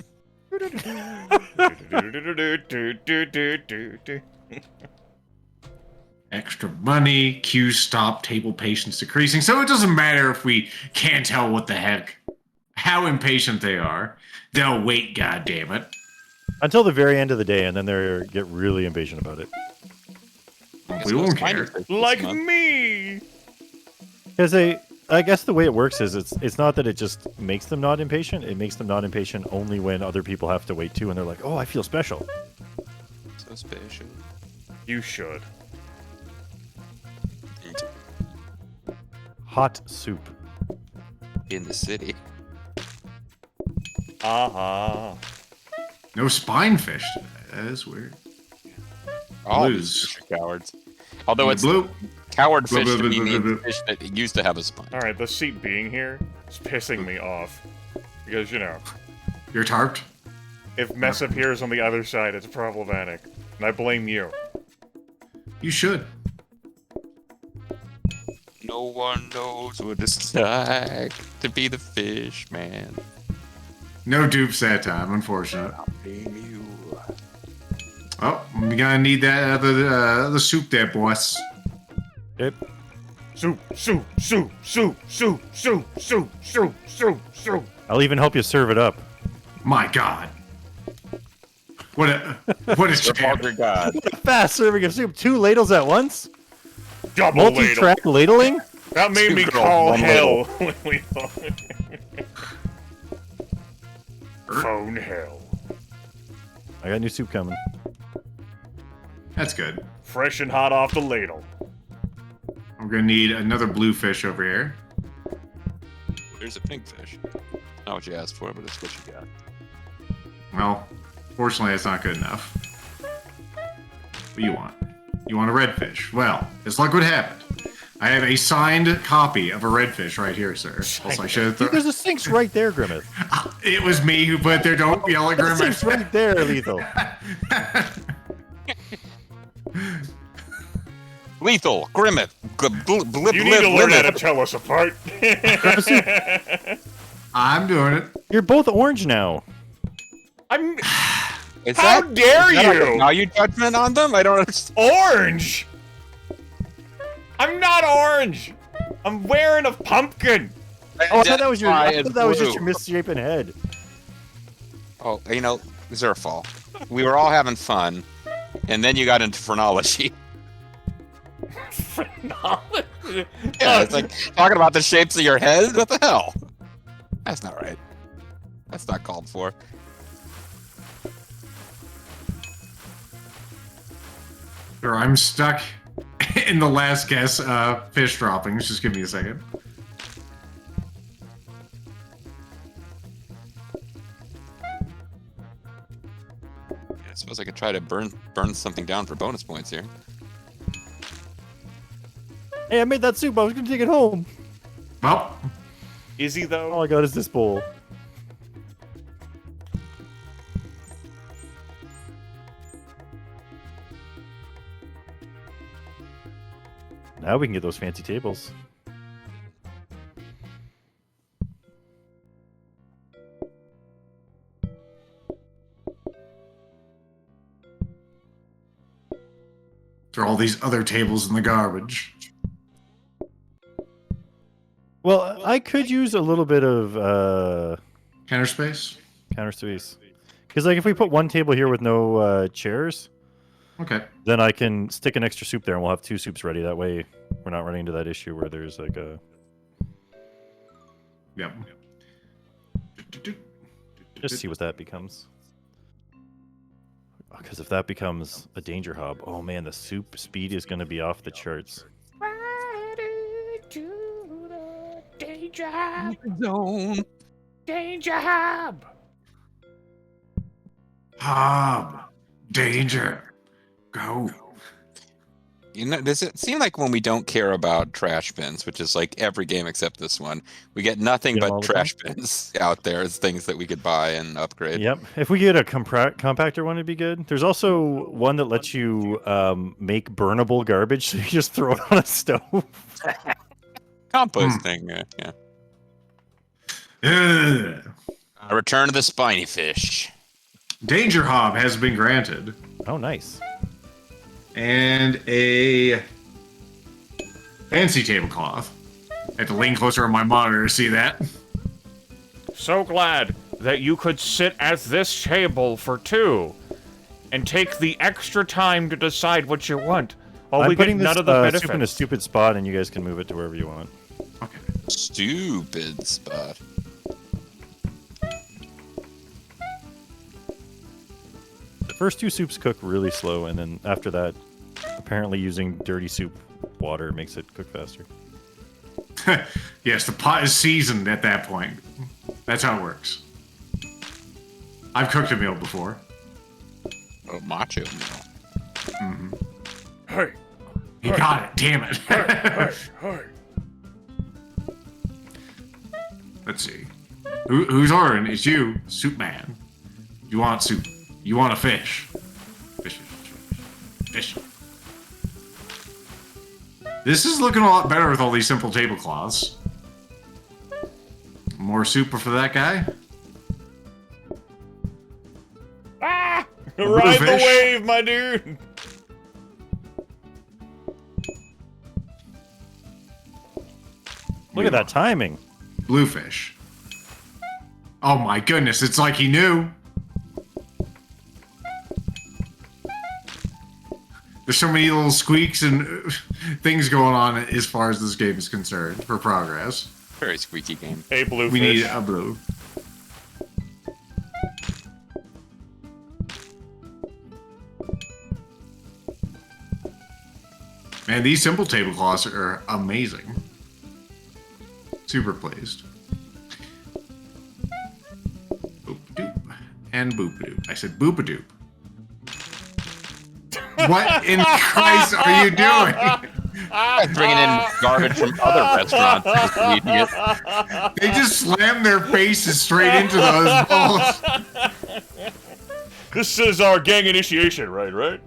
Extra money, queues stop, table patience decreasing. So it doesn't matter if we can't tell what the heck, how impatient they are. They'll wait, goddammit. Until the very end of the day, and then they get really impatient about it. We won't care. Like me! Because I guess the way it works is it's not that it just makes them not impatient. It makes them not impatient only when other people have to wait too, and they're like, "Oh, I feel special." So special. You should. Hot soup. In the city. Uh-huh. No spine fish. That is weird. All Blues. these fish are cowards. Although it's Blue. coward fish Blue, to blue, me blue, means blue. fish that used to have a spine. Alright, the seat being here is pissing me off. Because, you know, You're tarped? if mess appears on the other side, it's problematic. And I blame you. You should. No one knows what it's like to be the fish man. No dupes that time, unfortunate. Blame you. Oh, we gonna need that the soup there, boss. Yep. Soup, soup, soup, soup, soup, soup, soup, soup, soup, soup. I'll even help you serve it up. My God. What a champ. Father God. Fast serving of soup. 2 ladles at once. Double ladle. Multi-track ladling. That made Two me girls, call one hell when we phone hell. I got new soup coming. That's good. Fresh and hot off the ladle. We're gonna need another blue fish over here. There's a pink fish. Not what you asked for, but it's what you got. Well, fortunately, it's not good enough. What do you want? You want a redfish? Well, as luck would have it, I have a signed copy of a redfish right here, sir. Also, I should Dude, there's a sink's right there, Grimith. It was me who put it there. Don't yell at The sink's Grimith. right there, Lethal. Lethal, Grimith, blip, You need to learn how to tell us apart. I'm doing it. You're both orange now. I'm Is How that, dare is that you? Are you judgment on them? I don't understand. orange. I'm not orange. I'm wearing a pumpkin. Oh, I thought that was your. I Identify thought that was as just your misshapen head. Oh, you know, Zerfall. We were all having fun, and then you got into phrenology. Phrenology. Yeah, it's like talking about the shapes of your head. What the hell? That's not right. That's not called for. Sure, I'm stuck in the last guess fish droppings. Just give me a second. I suppose I could try to burn something down for bonus points here. Hey, I made that soup. I was gonna take it home. Well, Is he though? All I got is this bowl. Now we can get those fancy tables. there are all these other tables in the garbage. Well, I could use a little bit of Counter space? counter space. Because like if we put one table here with no chairs, Okay. then I can stick an extra soup there and we'll have 2 soups ready. That way we're not running into that issue where there's like a... Yep. Just see what that becomes. Because if that becomes a danger hub, oh man, the soup speed is going to be off the charts. Danger hub. Zone. Danger hub. Hob. Danger. Go. You know, does it seem like when we don't care about trash bins, which is like every game except this one, we get nothing Get 'em but all the trash bins out there as things that we could buy and upgrade. Yep. If we get a compactor one, it'd be good. There's also one that lets you make burnable garbage, so you just throw it on a stove. Composting, yeah. Return to the spiny fish. Danger Hob has been granted. Oh, nice. And a fancy tablecloth. I have to lean closer on my monitor to see that. So glad that you could sit at this table for 2 and take the extra time to decide what you want. While we get none of the benefits. soup in a stupid spot, and you guys can move it to wherever you want. Okay. Stupid spot. The first 2 soups cook really slow, and then after that, apparently using dirty soup water makes it cook faster. Yes, the pot is seasoned at that point. That's how it works. I've cooked a meal before. Oh, macho meal. Mm-hmm. Hey, You got it, damn it. hey. Let's see. Who's ordering? It's you, Soup Man. You want soup. You want a fish. Fish. This is looking a lot better with all these simple tablecloths. More soup for that guy? Ah! Ride the fish. wave, my dude! Look at that timing. Bluefish. Oh my goodness, it's like he knew. There's so many little squeaks and things going on as far as this game is concerned for progress. Very squeaky game. Hey, bluefish. We need a blue. Man, these simple tablecloths are amazing. Super pleased. Boop-a-doop and boop-a-doop. I said boop-a-doop. What in Christ are you doing? Bringing in garbage from other restaurants. You idiot. They just slam their faces straight into those balls. This is our gang initiation, right?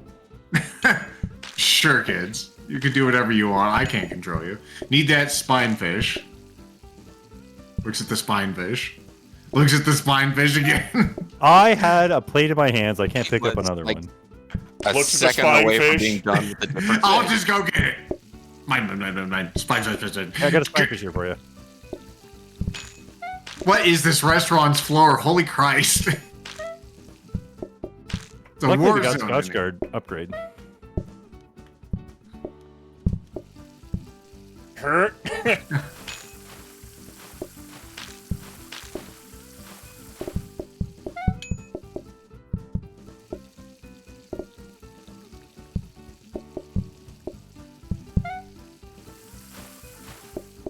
Sure, kids. You can do whatever you want. I can't control you. Need that spine fish. Looks at the spine fish. Looks at the spine fish again. I had a plate in my hands. I can't pick up another one. A Looks at the second spine away from fish. being done with the different I'll thing. just go get it. Mine. Spine fish. I got a spine fish here for you. What is this restaurant's floor? Holy Christ. It's a Luckily, war we got zone Scotch in here. Guard upgrade. Hurt.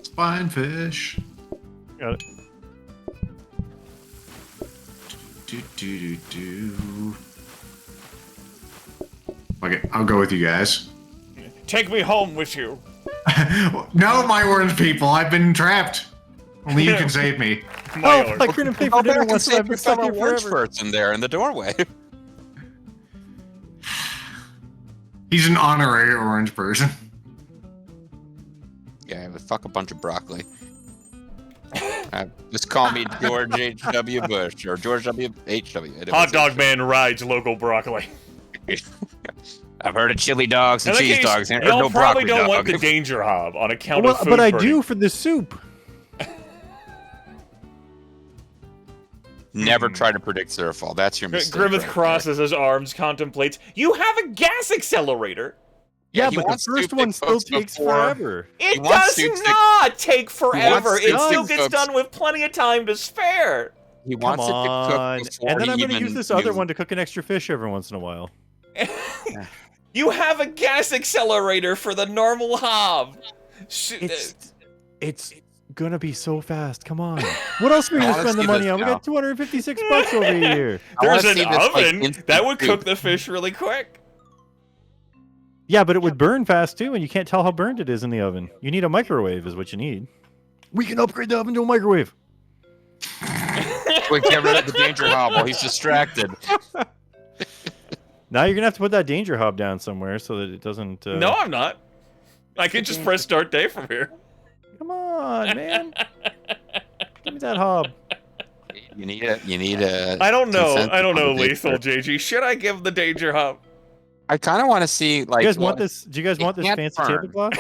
Spine fish. Got it. Do. Okay, I'll go with you guys. Take me home with you. No, my orange people, I've been trapped. Only you can save me. My Oh, own. I couldn't pay for dinner American once, and I've been stuck here orange forever. person there in the doorway. He's an honorary orange person. Yeah, but fuck a bunch of broccoli. Just call me George H.W. Bush or George W. H.W. Hot dog man rides local broccoli. I've heard of chili dogs and In that cheese case, dogs. And y'all no probably broccoli don't want dog. the danger hob on account Well, of food but I burning. do for the soup. Never try to predict Zerfall. That's your mistake. Grimith right crosses his arms, contemplates. You have a gas accelerator. Yeah, he but the wants first soup one that still cooks takes before- forever. It wants does soups not take forever. It soups still that gets cooks- done with plenty of time to spare. He Come wants on. it to cook before And then I'm he going to even use this other knew- one to cook an extra fish every once in a while. You have a gas accelerator for the normal hob. It's going to be so fast. Come on. What else are we going to I wanna spend the see money this on? We now. got 256 bucks over here. I wanna There's see an this, like, oven instant that would soup. cook the fish really quick. Yeah, but it would burn fast too, and you can't tell how burned it is in the oven. You need a microwave, is what you need. We can upgrade the oven to a microwave. Quick, get rid of the danger hob while he's distracted. Now you're gonna have to put that danger hob down somewhere so that it doesn't. No, I'm not. I can just press start day from here. Come on, man. Give me that hob. You need a. I don't know. consent I don't know, on the Lethal danger. JG. Should I give the danger hub? I kind of want to see like. You guys want what- this? Do you guys want this can't fancy burn. tablecloth?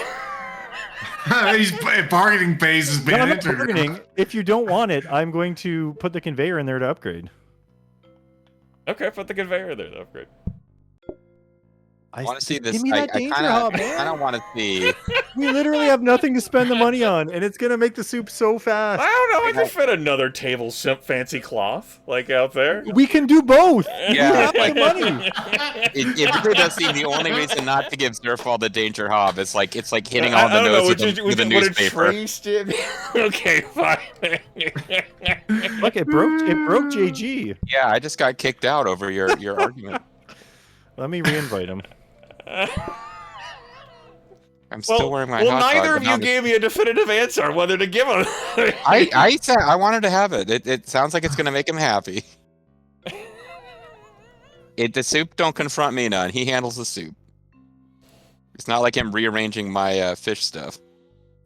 He's bargaining phase is being No, I'm not entered. bargaining. If you don't want it, I'm going to put the conveyor in there to upgrade. Okay, put the conveyor there to upgrade. I want to see this. Give me that danger hob, I man. kind of want to see. We literally have nothing to spend the money on, and it's gonna make the soup so fast. I don't know. I can fit another table fancy cloth like out there. We can do both. Yeah, we have the money. It really does seem the only reason not to give Zerfall the danger hob. It's like hitting I on the don't know, nose would with you- the would you- newspaper. Would it traced it? Okay, fine. Look, it broke JG. Yeah, I just got kicked out over your argument. Let me reinvite him. I'm still wearing my well, hot dog, neither but of now you gave me a definitive answer on whether to give him. I said I wanted to have it. It sounds like it's gonna make him happy. The soup don't confront me none. He handles the soup. It's not like him rearranging my fish stuff.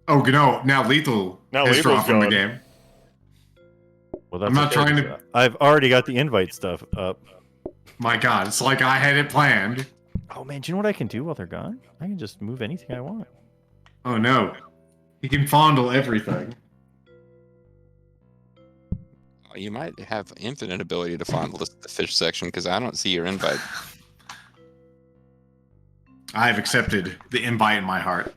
Oh no! Now Lethal Now has Lethal's dropped from the going. game. Well, that's I'm not okay, trying to- 'cause I've already got the invite stuff up. My God, it's like I had it planned. Oh man, do you know what I can do while they're gone? I can just move anything I want. Oh no, he can fondle everything. You might have infinite ability to fondle the fish section because I don't see your invite. I have accepted the invite in my heart.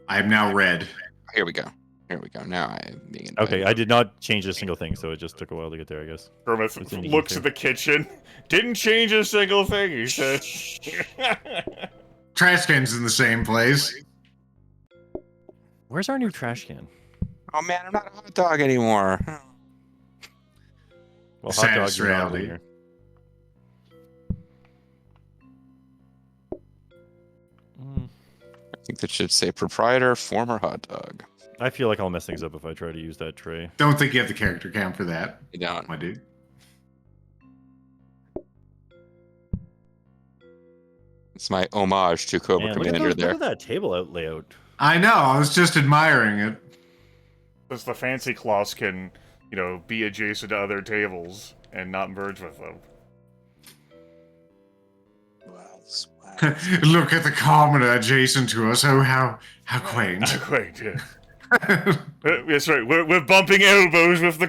I am now red. Here we go. Here we go. Now I am being invited. Okay, I did not change a single thing, so it just took a while to get there, I guess. Grimith It's in the looks UK. at the kitchen. Didn't change a single thing, he said. Trash can's in the same place. Where's our new trash can? Oh man, I'm not a hot dog anymore. Well, hot Saddest dogs are not reality. here. I think that should say proprietor, former hot dog. I feel like I'll mess things up if I try to use that tray. Don't think you have the character count for that, You don't. my dude. It's my homage to Cobra Man, look Commander at there. look at that table out layout. I know. I was just admiring it. Because the fancy cloths can, you know, be adjacent to other tables and not merge with them. Look at the commoner adjacent to us. Oh, how quaint. Quaint, yeah. That's right. We're bumping elbows with the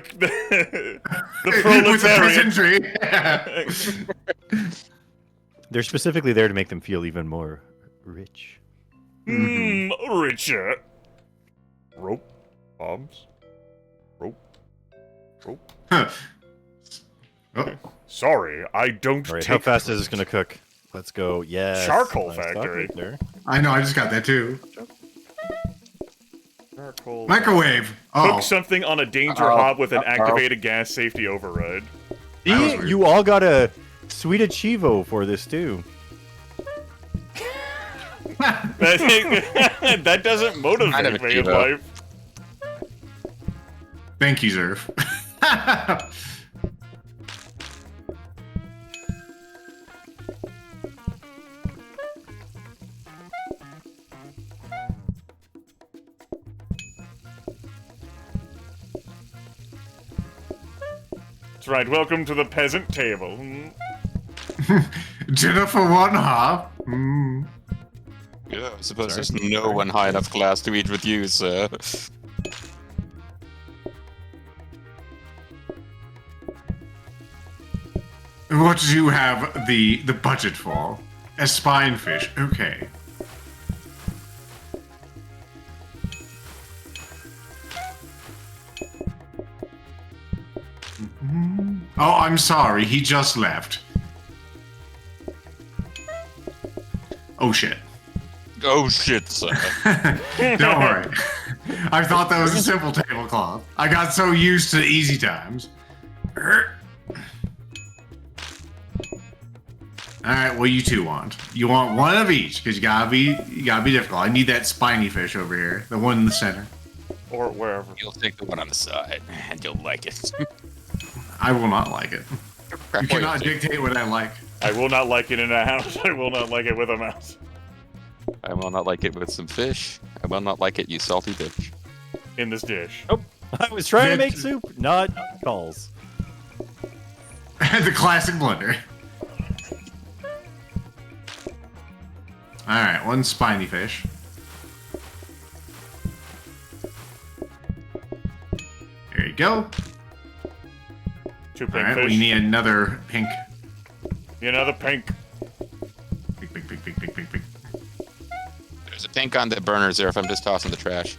With the proletariat. peasantry. They're specifically there to make them feel even more rich. Richard. Rope. Bombs. Rope. Huh. Oh, Sorry, I don't All right, take... how fast is this going to cook? Let's go. Yeah. Charcoal factory. There. I know. I just got that too. Charcoal. Microwave. Cook Oh, something on a danger hob with an activated gas safety override. That was See, weird. you all got a sweet achievo for this too. That doesn't Kind of motivate a me in cheapo. life. thank you, Zerf. That's right, welcome to the peasant table. Dinner for one half. Mm. Yeah, I suppose there's no one high enough class to eat with you, sir. What do you have the budget for? A spinefish. Okay. Oh, I'm sorry. He just left. Oh shit. Oh shit, sir. Don't worry. I thought that was a simple tablecloth. I got so used to easy times. All right, what you two want? You want one of each, because you gotta be difficult. I need that spiny fish over here, the one in the center. Or wherever. You'll take the one on the side, and you'll like it. I will not like it. You cannot dictate what I like. I will not like it in a house. I will not like it with a mouse. I will not like it with some fish. I will not like it, you salty bitch. In this dish. Oh, I was trying to make soup, not calls. The classic blunder. Alright, one spiny fish. There you go. 2 pink Alright, fish. we need another pink. Another pink. Pink. There's a pink on the burners there if I'm just tossing the trash.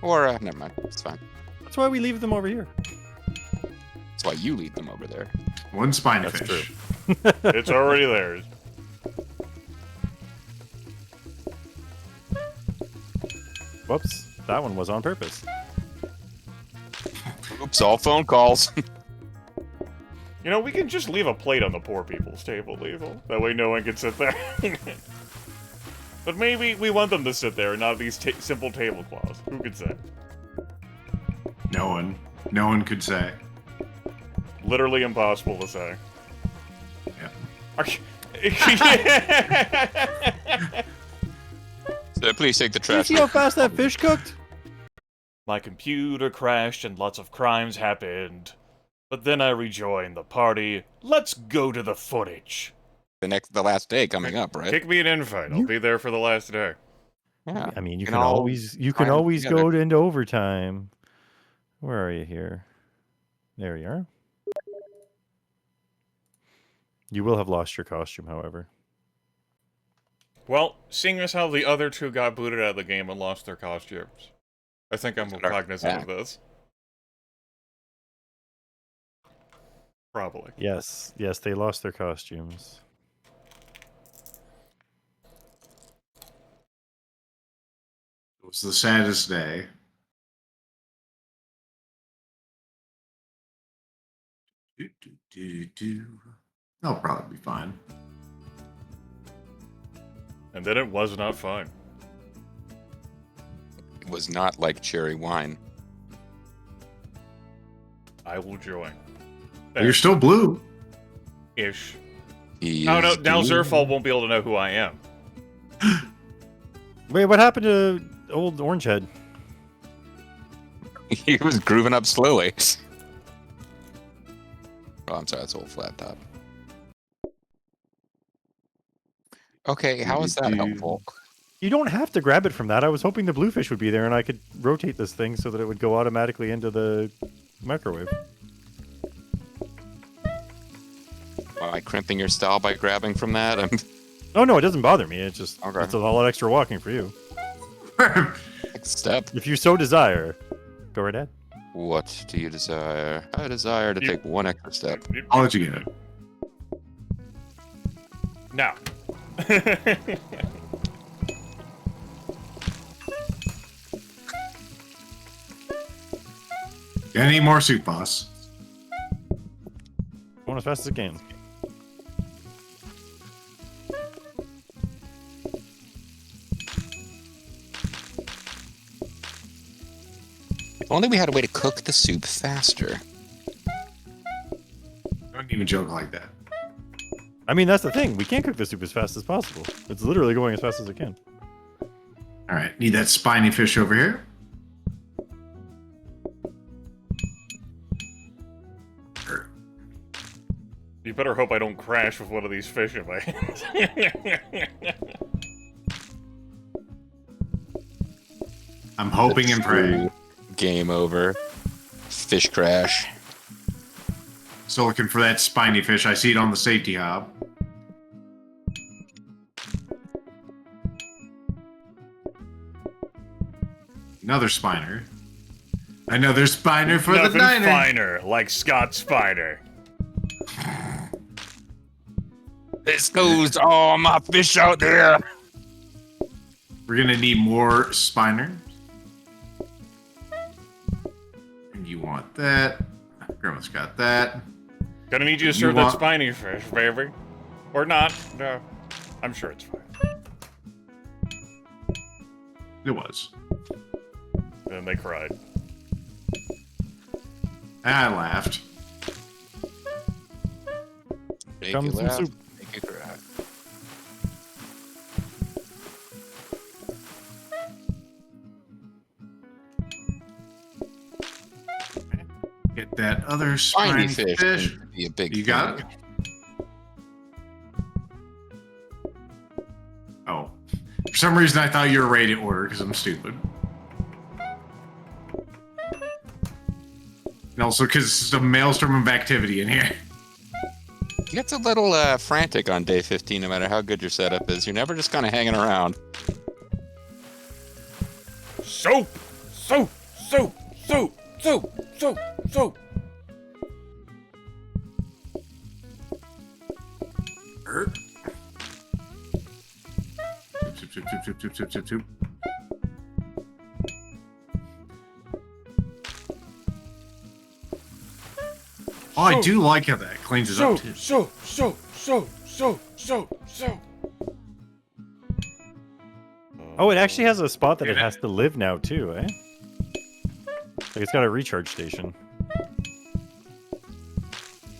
Or, never mind. It's fine. That's why we leave them over here. That's why you leave them over there. One spiny That's fish. true. It's already theirs. Whoops, that one was on purpose. Oops, all phone calls. You know, we can just leave a plate on the poor people's table, Lethal. That way no one can sit there. But maybe we want them to sit there and not these simple tablecloths. Who could say? No one. No one could say. Literally impossible to say. Yeah. So please take the Did you trash. see how fast that fish cooked? My computer crashed and lots of crimes happened. But then I rejoined the party. Let's go to the footage. The last day coming up, right? Kick me an invite. I'll be there for the last day. Yeah. I mean, you And can all always climb go together. into overtime. Where are you here? There you are. You will have lost your costume, however. Well, seeing as how the other two got booted out of the game and lost their costumes, I think I'm cognizant of this. Probably. Yes, they lost their costumes. It was the saddest day. They'll probably be fine. And then it was not fun. It was not like cherry wine. I will join. You're still blue. Ish. He Oh no, is now doing- Zerfall won't be able to know who I am. Wait, what happened to old Orange Head? He was grooving up slowly. Oh, I'm sorry, that's old flat top. Okay, how is that helpful? You don't have to grab it from that. I was hoping the bluefish would be there and I could rotate this thing so that it would go automatically into the microwave. Am I crimping your style by grabbing from that? Oh no, it doesn't bother me. It's just Okay. it's a lot extra walking for you. Next step. If you so desire, go right ahead. What do you desire? I desire to take one extra step. I'll let you get it. Now. Got any more soup, boss? Going as fast as it can. If only we had a way to cook the soup faster. Don't even joke like that. I mean, that's the thing. We can't cook the soup as fast as possible. It's literally going as fast as it can. All right, need that spiny fish over here. You better hope I don't crash with one of these fish in my hands. I'm hoping and praying. Game over. Fish crash. Still looking for that spiny fish. I see it on the safety hob. Another spiner. Another spiner for the Nothing diner. finer, like Scott Spiner. This goes all my fish out there. We're gonna need more spiner. And you want that. Grandma's got that. Gonna need you to serve that spiny fish, baby. Or not. No. I'm sure it's fine. It was. And they cried. I laughed. Make Come you some laugh, soup. make you cry. Get that other Spiny spiny fish. fish. Be a big You got it? Oh. For some reason, I thought you were ready to order because I'm stupid. And also because it's a maelstrom of activity in here. It gets a little frantic on day 15, no matter how good your setup is. You're never just kind of hanging around. Soap! Soap! Soap! Soap! Soap! Soap! Soap! Soup, soup, soup, soup, soup, soup, soup, soup. Oh, I do like how that cleans it up too. Soap! Soap! Soap! Soap! Soap! Soap! Oh, it actually has a spot that it has to live now too, eh? Like it's got a recharge station.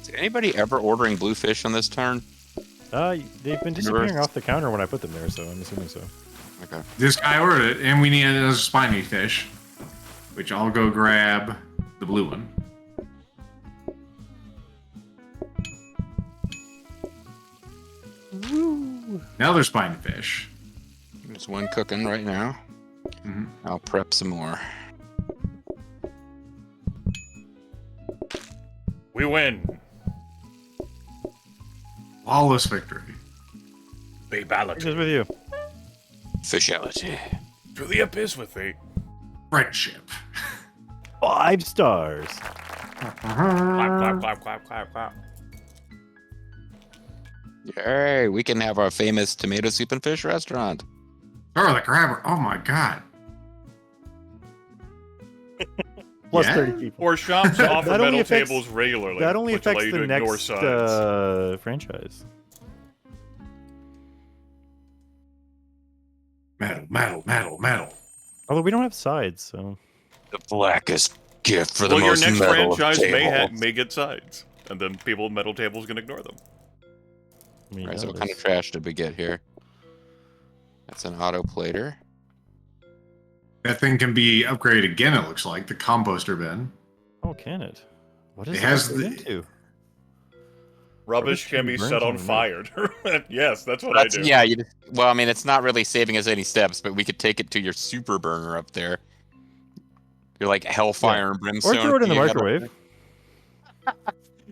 Is anybody ever ordering bluefish on this turn? They've been disappearing off the counter when I put them there, so I'm assuming so. Okay. This guy ordered it, and we need another spiny fish. Which I'll go grab the blue one. Woo! Another spiny fish. There's one cooking right now. Mhm. I'll prep some more. We win. Flawless victory. Just Babality. with you. Fishality. To the abyss with thee. Friendship. 5 stars. Clap, clap, clap, clap, clap, clap. Yay, we can have our famous tomato soup and fish restaurant. Oh, the crabber. Oh my god. Plus Yeah? 30 people. Or shops offer That only metal affects- tables regularly. That only which allow affects you the to ignore next signs. franchise. Metal, metal, metal, metal. Although we don't have sides, so The blackest gift for the Well, your most next metal of franchise tables. may get sides, and then people with metal tables can ignore them. I mean, Alright, so yeah, what kind of that's- trash did we get here? That's an auto plater. That thing can be upgraded again, it looks like. The composter bin. Oh, can it? What is It has that the- into? Rubbish can be set on fire. Yes, that's what That's, I do. yeah, you just, well, I mean, it's not really saving us any steps, but we could take it to your super burner up there. You're like hellfire and brimstone. Or throw it in the you gotta- microwave.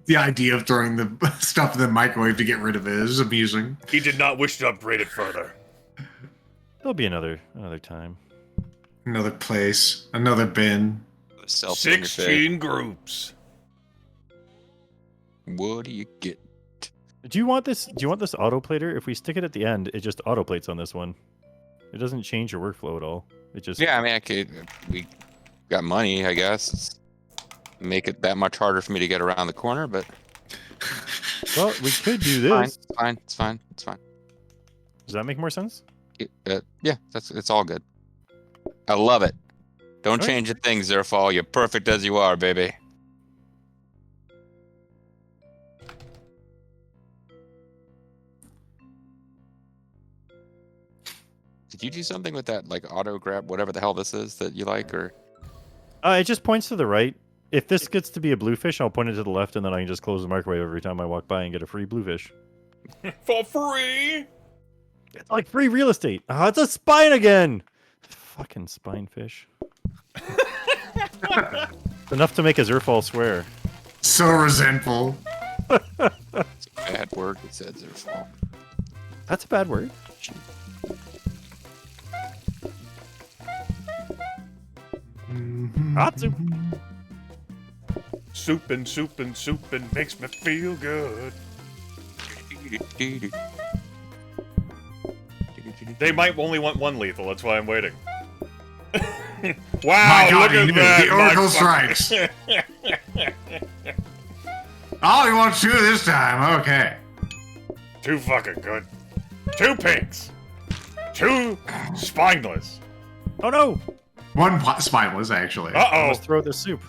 The idea of throwing the stuff in the microwave to get rid of it is amusing. He did not wish to upgrade it further. There'll be another time. Another place. Another bin. Self-finger fish. 16 groups. What do you get? Do you want this? Do you want this autoplater? If we stick it at the end, it just autoplates on this one. It doesn't change your workflow at all. It just Yeah, I mean, I could. We got money, I guess. Make it that much harder for me to get around the corner, but Well, we could do fine, this. it's fine, it's fine, it's fine. Does that make more sense? Yeah, it's all good. I love it. Don't Alright. change a thing, Zerfall. You're perfect as you are, baby. Did you do something with that, like auto grab, whatever the hell this is that you like, or? It just points to the right. If this gets to be a bluefish, I'll point it to the left, and then I can just close the microwave every time I walk by and get a free bluefish. For free! It's like free real estate. Oh, it's a spine again. Fucking spine fish. Enough to make a Zerfall swear. So resentful. It's a bad word. It said Zerfall. That's a bad word. Hot soup. Soup and soup and soup and makes me feel good. They might only want one lethal, that's why I'm waiting. Wow, My God, look he at knew. that! The Oracle my strikes. Oh, you want 2 this time? Okay. Too fucking good. 2 pinks. 2 spineless. Oh no! 1 spineless, actually. I Uh-oh. must throw the soup.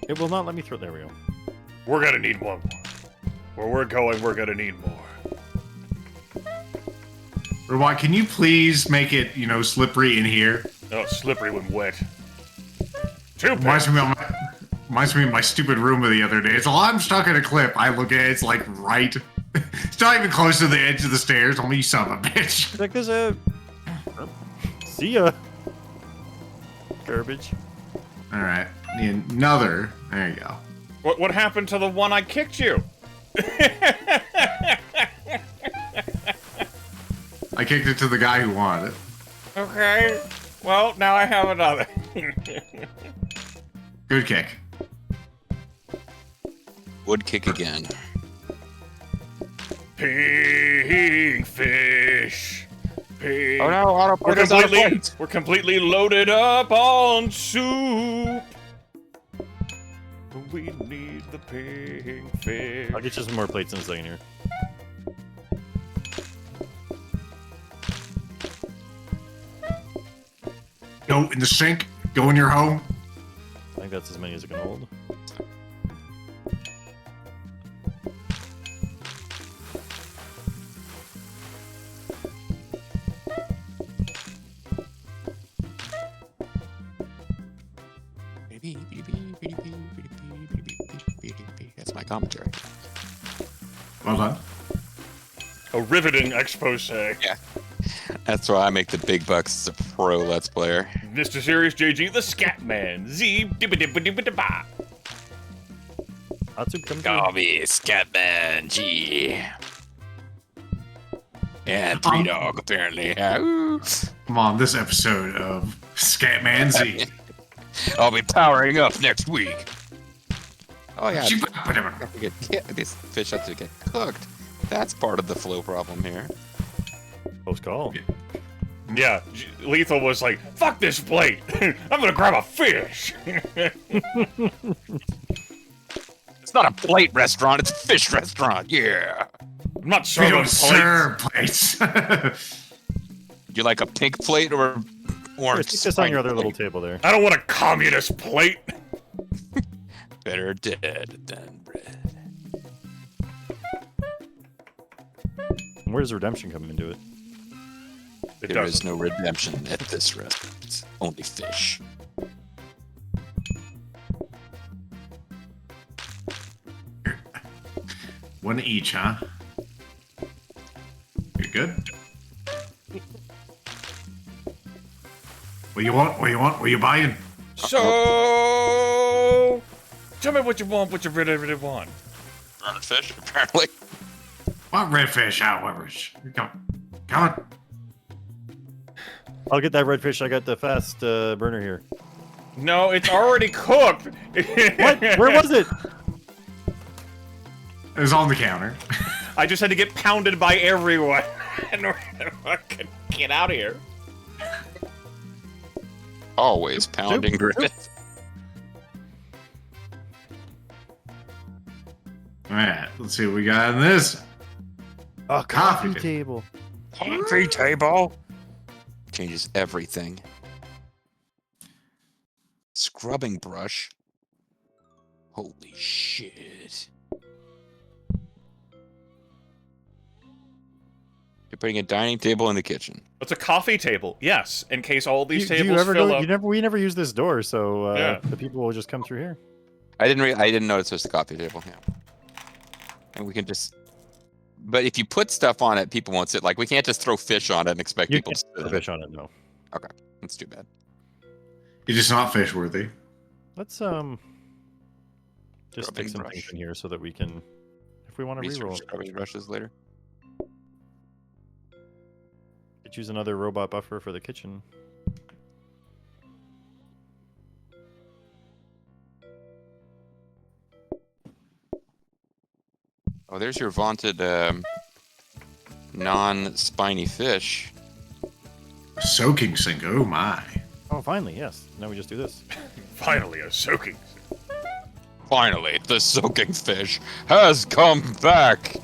It will not let me throw. There we go. We're gonna need 1 more. Where we're going, we're gonna need more. Robot, can you please make it, slippery in here? Oh, slippery when wet. 2 Reminds pinks. me of my stupid Roomba the other day. It's all I'm stuck in a clip. I look at it, it's like right. It's not even close to the edge of the stairs. I'm you son of a bitch. Check this out. See ya. Garbage. Alright. Need another. There you go. What happened to the one I kicked you? I kicked it to the guy who wanted it. Okay. Well, now I have another. Good kick. Would kick again. Pink fish. Pink. Oh no, autoplay out of plates. We're completely loaded up on soup. We need the pink fish. I'll get you some more plates in a second here. Go in the sink. Go in your home. I think that's as many as it can hold. That's my commentary. Well done. A riveting expose. Yeah. That's why I make the big bucks as a pro Let's Player. MysteriousJG, the Scat Man. Z. Dibba-dibba-dibba-dibba. Hot soup coming Call through. me Scatman G. And Three Dog, apparently. Ooh. Come on, this episode of Scatman Z. I'll be powering up next week. Oh yeah, Whatever. I forget. These fish have to get cooked. That's part of the flow problem here. Close call. Yeah, Lethal was like, fuck this plate. I'm gonna grab a fish. It's not a plate restaurant, it's a fish restaurant, yeah. I'm not We serving don't plates. serve plates. You like a pink plate or Here, stick this on your other little table there. I don't want a communist plate. Better dead than bread. And where's redemption coming into it? It There doesn't. is no redemption at this restaurant. It's only fish. One each, huh? You're good. What you want? What you want? What you buying? So, tell me what you want, what you really want. Running fish, apparently. Want redfish? However, come on. I'll get that redfish. I got the fast burner here. No, it's already cooked. What? Where was it? It was on the counter. I just had to get pounded by everyone in order to fucking get out of here. Always pounding Grimith. Alright, let's see what we got in this. A Coffee coffee table. Coffee table. Changes everything. Scrubbing brush. Holy shit. You're putting a dining table in the kitchen. It's a coffee table, yes, in case all these Do tables you ever fill go? up. We never use this door, so Yeah. the people will just come through here. I didn't notice it was a coffee table. Yeah. And we can just. But if you put stuff on it, people won't sit. Like we can't just throw fish on it and expect You people can't to put sit. fish on it, no. Okay, that's too bad. It's just not fish worthy. Let's just Scrubbing stick some brush. things in here so that we can, if we want to reroll, Scrubbing brushes later. could use another robot buffer for the kitchen. Oh, there's your vaunted non-spiny fish. Soaking sink. Oh my. Oh, finally, yes. Now we just do this. Finally, a soaking. Finally, the soaking fish has come back.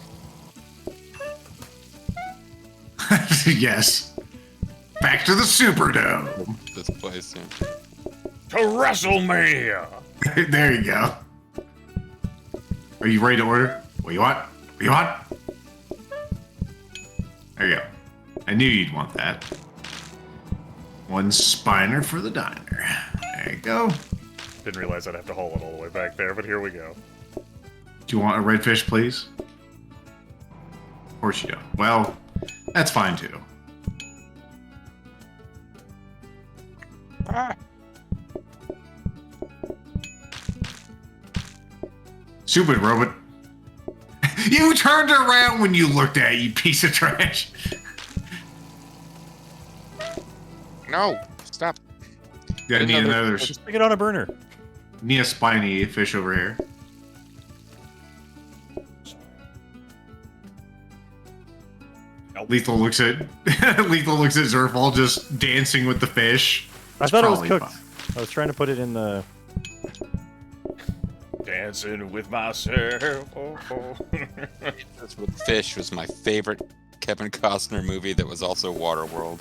Yes. Back to the Superdome. This place. Yeah. To WrestleMania. There you go. Are you ready to order? What you want? What you want? There you go. I knew you'd want that. One spiner for the diner. There you go. Didn't realize I'd have to haul it all the way back there, but here we go. Do you want a redfish, please? Of course you don't. Well, that's fine too. Ah. Stupid robot. You turned around when you looked at it, you piece of trash. No, stop. You gotta need another. Just stick it on a burner. Need a spiny fish over here. Lethal looks at Zerfall just dancing with the fish. I thought it was Probably cooked. fine. I was trying to put it in the. Dancing with myself. That's what Fish was my favorite Kevin Costner movie that was also Waterworld.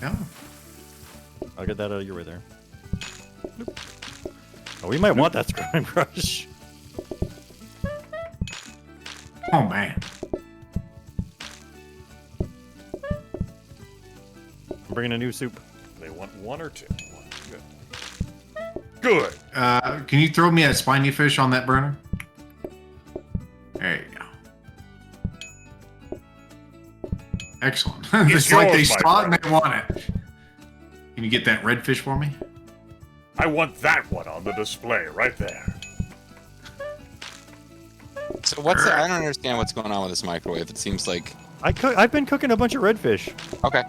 Yeah. I'll get that out of your way there. Nope. Oh, we might want that scrubbing brush. Oh man. I'm bringing a new soup. They want one or two. Good. Can you throw me a spiny fish on that burner? There you go. Excellent. It's like they yours, my saw it and friend. they want it. Can you get that redfish for me? I want that one on the display right there. So what's I don't understand what's going on with this microwave. It seems like I've been cooking a bunch of redfish. okay.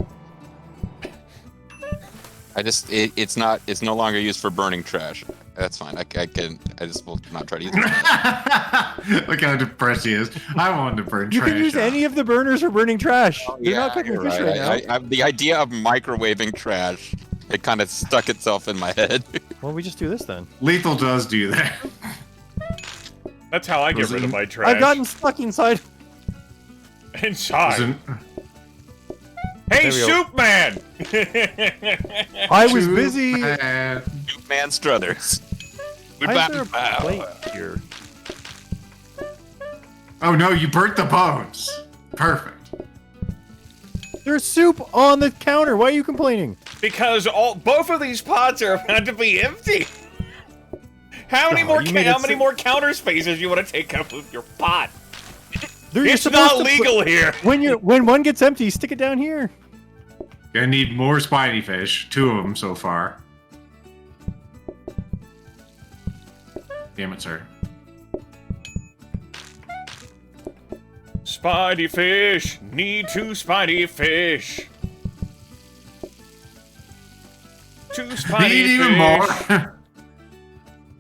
It's no longer used for burning trash. That's fine. I just will not try to use it. Look how depressed he is. I wanted to burn You trash. can use out. any of the burners for burning trash. You're Yeah, not cooking you're fish right now. the idea of microwaving trash, it kind of stuck itself in my head. Well, we just do this then. Lethal does do that. That's how I get rid of my trash. I've gotten stuck inside. inside. Isn't- Hey, There we go. Soup Man! I was busy. Man. Man Struthers. Why is there a plate here? Oh no, you burnt the bones. Perfect. There's soup on the counter. Why are you complaining? Because both of these pots are about to be empty. How many Oh, more you made it how many so- more counter spaces you want to take up with your pot? You're It's supposed not to legal put- here. When one gets empty, stick it down here. Gonna need more spiny fish. 2 of them so far. Damn it, sir. Spidey fish. Need 2 spidey fish. 2 spidey Need fish. even more.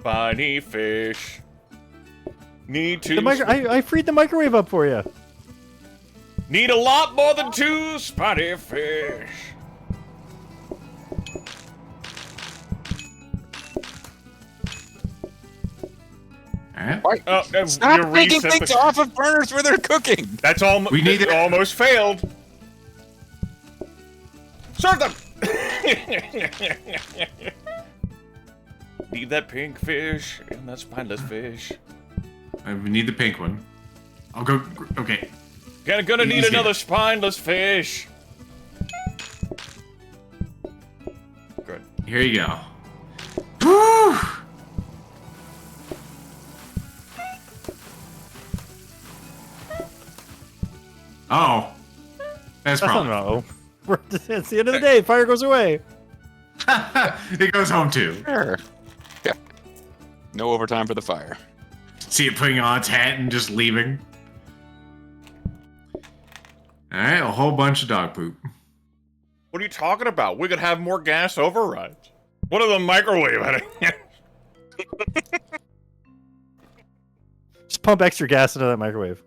Spidey fish. Need 2. I freed the microwave up for you. Need a lot more than 2 spotty fish. Alright. Oh, Stop you taking reset things off of burners where they're cooking. That's almost. We need it. Almost failed. Serve them. Need that pink fish and that spineless fish. We need the pink one. I'll go. Okay. Gonna need Easy. another spineless fish. Good. Here you go. Woo! Oh. That's That's not probably. wrong. It's the end of the day. Fire goes away. It goes home too. Sure. Yeah. No overtime for the fire. See it putting on its hat and just leaving. Alright, a whole bunch of dog poop. What are you talking about? We could have more gas overrides. What are the microwave? Just pump extra gas into that microwave.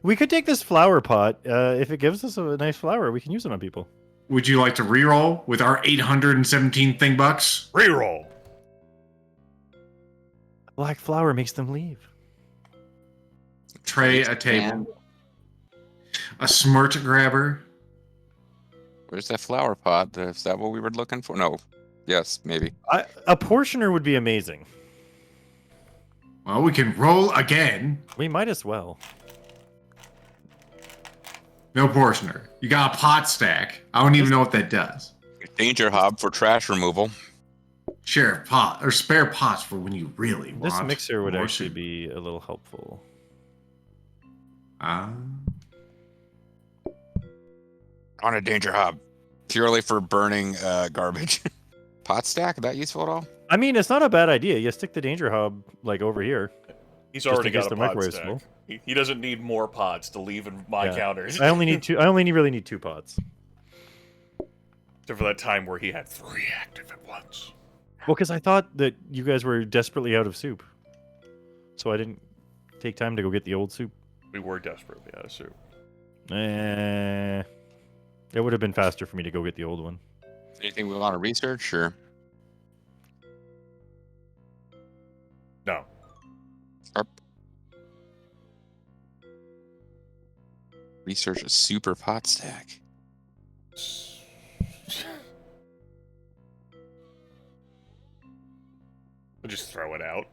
We could take this flower pot. If it gives us a nice flower, we can use it on people. Would you like to reroll with our 817 thing bucks? Reroll. Black flour makes them leave. Tray, a table. A smirt grabber. Where's that flower pot? Is that what we were looking for? No. Yes, maybe. A portioner would be amazing. Well, we can roll again. We might as well. No portioner. You got a pot stack. I don't even know what that does. Danger hob for trash removal. Share pot or spare pots for when you really want. This mixer would more actually soup. be a little helpful. On a danger hob. Purely for burning garbage. Pot stack? That useful at all? I mean, it's not a bad idea. You stick the danger hub like over here. He's Just already in case got a the pot microwave's stack. full. He doesn't need more pots to leave in my Yeah. counters. I only need two. I only really need 2 pots. Except for that time where he had 3 active at once. Well, because I thought that you guys were desperately out of soup, so I didn't take time to go get the old soup. We were desperately out of soup. It would have been faster for me to go get the old one. Anything we want to research or? No. Research a super pot stack. We'll just throw it out.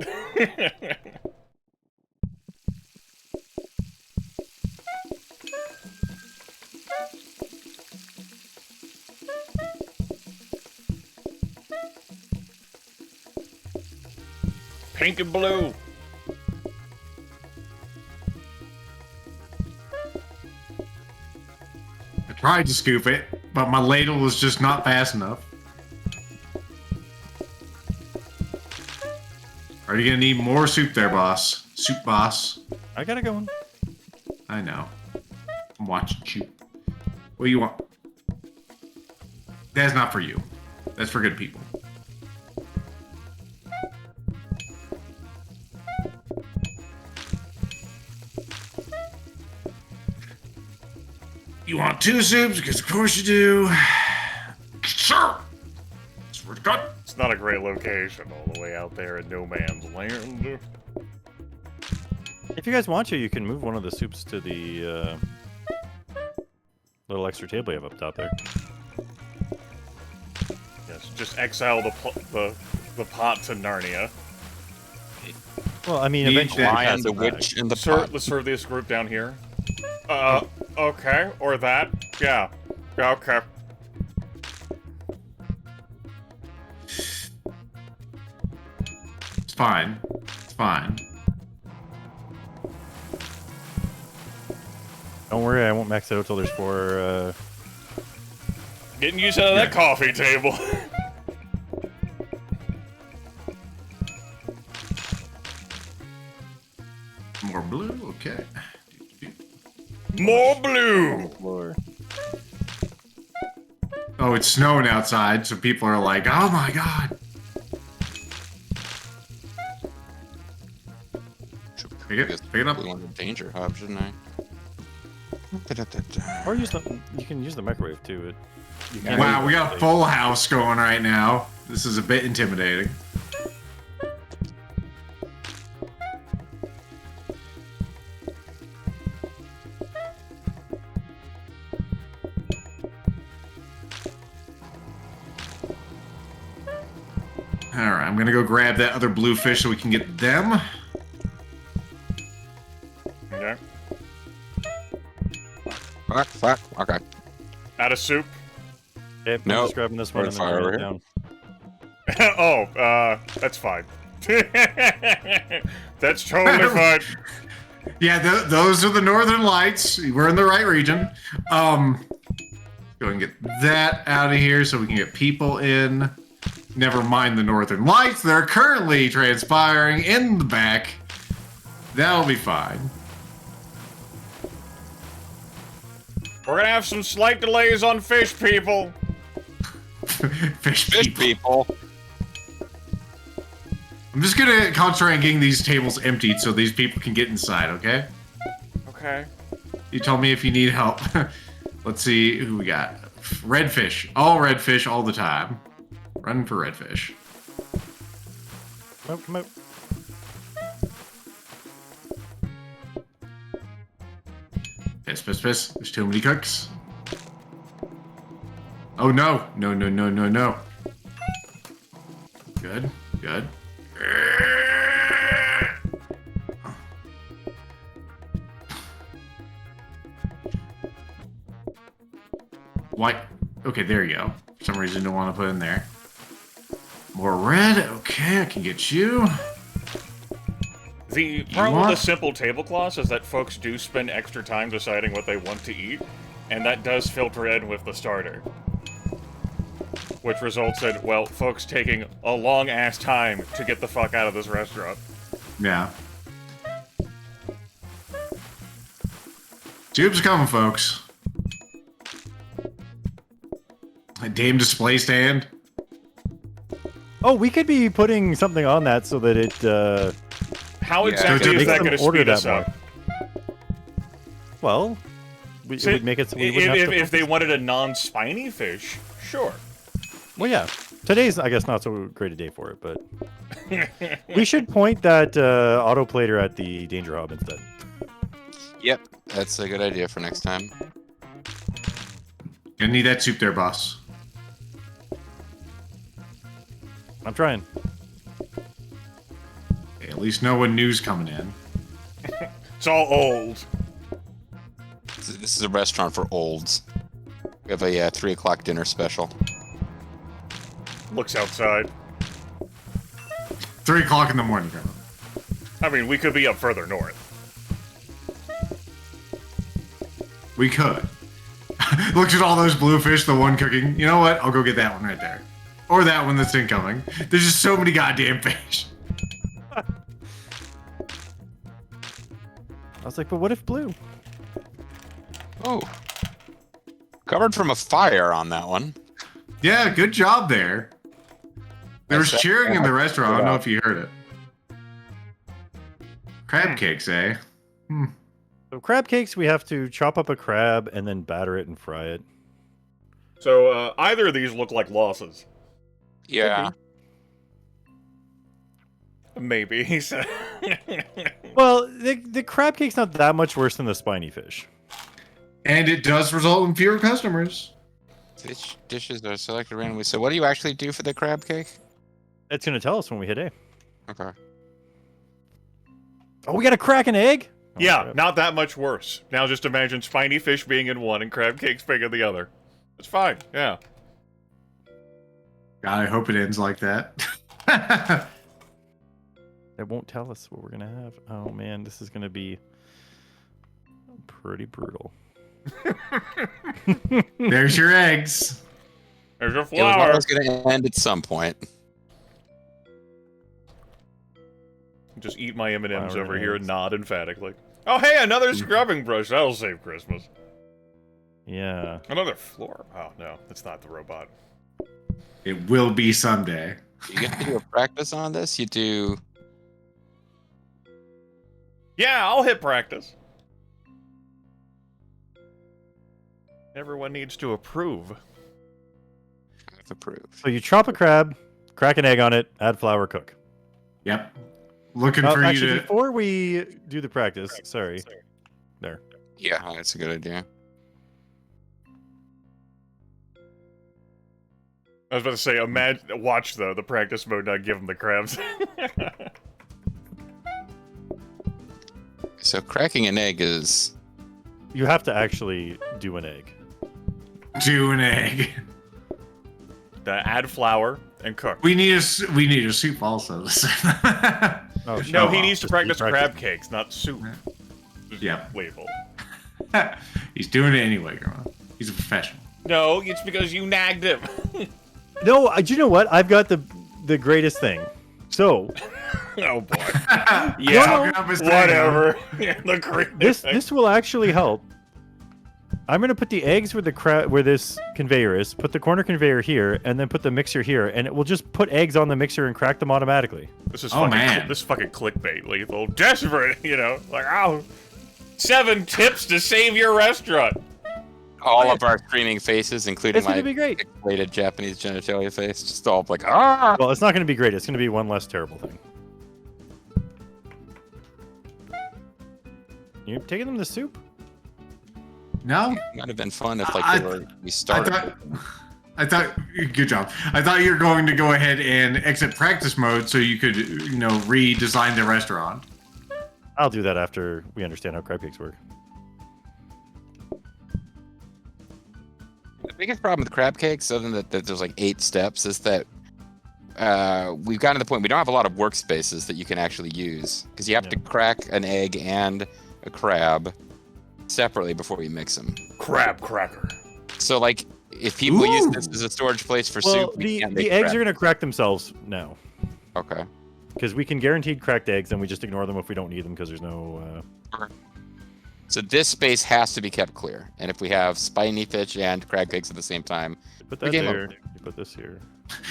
Pink and blue. I tried to scoop it, but my ladle was just not fast enough. Are you gonna need more soup there, boss? Soup boss. I gotta go in. I know. I'm watching you. What do you want? That's not for you. That's for good people. You want 2 soups? Because of course you do. Sure. Swear to God. It's not a great location all the way out there in no man's land. If you guys want to, you can move one of the soups to the little extra table you have up top there. Yes, just exile the pot to Narnia. Well, I mean, Need eventually that. you Lion, pass the it back. witch, and the Sir, pot. let's serve this group down here. Okay, or that. Yeah, okay. It's fine. It's fine. Don't worry, I won't max it out till there's 4. Getting used out of that coffee table. More blue? Okay. More blue. Floor. Oh, it's snowing outside, so people are like, oh my god. Pick it up. We want a danger hob, shouldn't I? Or use the. You can use the microwave too. You can Wow, we got a full house going right now. This is a bit intimidating. Alright, I'm gonna go grab that other blue fish so we can get them. Okay. Fuck. Okay. Out of soup. Okay, I'm Nope. just grabbing this one Or and then fire bring over it here. down. Oh, that's fine. That's totally fine. Yeah, those are the northern lights. We're in the right region. Go and get that out of here so we can get people in. Never mind the northern lights. They're currently transpiring in the back. That'll be fine. We're gonna have some slight delays on fish, people. Fish Fish people. people. I'm just gonna concentrate on getting these tables emptied so these people can get inside, okay? Okay. You tell me if you need help. Let's see who we got. Redfish. All redfish all the time. Run for redfish. Come out, come out. Piss, piss, piss. There's too many cooks. Oh no. No, no, no, no, no. Good, good. White. Okay, there you go. For some reason, don't want to put in there. More red. Okay, I can get you. The problem with the simple tablecloths is that folks do spend extra time deciding what they want to eat, and that does filter in with the starter. Which results in, well, folks taking a long-ass time to get the fuck out of this restaurant. Yeah. Tube's coming, folks. A Dame display stand. Oh, we could be putting something on that so that it. How exactly is that going to speed us up? Well, it would make it so we wouldn't have to if they wanted a non-spiny fish, sure. Well, yeah. Today's, I guess, not so great a day for it, but we should point that autoplater at the Danger Hob instead. Yep, that's a good idea for next time. Gonna need that soup there, boss. I'm trying. Okay, at least know when new's coming in. It's all old. This is a restaurant for olds. We have a 3 o'clock dinner special. Looks outside. 3 o'clock in the morning, Grandma. I mean, we could be up further north. We could. Looks at all those bluefish, the one cooking. You know what? I'll go get that one right there. Or that one that's incoming. There's just so many goddamn fish. I was like, but what if blue? Oh. Covered from a fire on that one. Yeah, good job there. There was cheering in the restaurant. I don't know if you heard it. Crab cakes, eh? Hmm. So crab cakes, we have to chop up a crab and then batter it and fry it. So, either of these look like losses. Yeah. Maybe, he said. Well, the crab cake's not that much worse than the spiny fish. And it does result in fewer customers. Dishes are selected randomly. So what do you actually do for the crab cake? It's going to tell us when we hit A. Okay. Oh, we got to crack an egg? Oh, Yeah, crap. not that much worse. Now just imagine spiny fish being in one and crab cakes being in the other. It's fine, yeah. God, I hope it ends like that. It won't tell us what we're going to have. Oh, man, this is going to be pretty brutal. There's your eggs. There's your It was flour. always going to end at some point. Just eat my M&Ms Flour over and here and eggs. nod emphatically. Oh, hey, another scrubbing brush. That'll save Christmas. Yeah. Another floor. Oh, no, it's not the robot. It will be someday. You get to do a practice on this? You do... Yeah, I'll hit practice. Everyone needs to approve. I've approved. So you chop a crab, crack an egg on it, add flour, cook. Yep. Looking for you Actually, to... before we do the practice, sorry. There. Yeah, that's a good idea. I was about to say, watch the practice mode, not give them the crabs. So cracking an egg is... You have to actually do an egg. do an egg. Add flour and cook. We need a soup also. Oh, No, shit. he needs to Just practice practice. crab cakes, not soup. Yep. Label. He's doing it anyway, Grandma. He's a professional. No, it's because you nagged him. No, do you know what? I've got the greatest thing. So, Oh boy. Yeah, Yeah, Grandpa's whatever. The cream. this will actually help. I'm gonna put the eggs where where this conveyor is, put the corner conveyor here, and then put the mixer here, and it will just put eggs on the mixer and crack them automatically. This is Oh, fucking man. this is fucking clickbait, Lethal. Desperate, like, oh, 7 tips to save your restaurant. All of our screaming faces, including It's my gonna be great. pixelated Japanese genitalia face, just all like, ah! Well, it's not gonna be great. It's gonna be one less terrible thing. You're taking them to soup? No? It might have been fun if we I started. thought, good job. I thought you were going to go ahead and exit practice mode so you could, redesign the restaurant. I'll do that after we understand how crab cakes work. The biggest problem with crab cakes, other than that there's like 8 steps, is that we've gotten to the point we don't have a lot of workspaces that you can actually use because you have to crack an egg and a crab separately before you mix them. Crab cracker. So, like, if people use this as a storage place for soup, the eggs are going to crack themselves now. Okay. Because we can guaranteed cracked eggs, and we just ignore them if we don't need them because there's no... So this space has to be kept clear. And if we have spiny fish and crab cakes at the same time... Put that there. You put this here.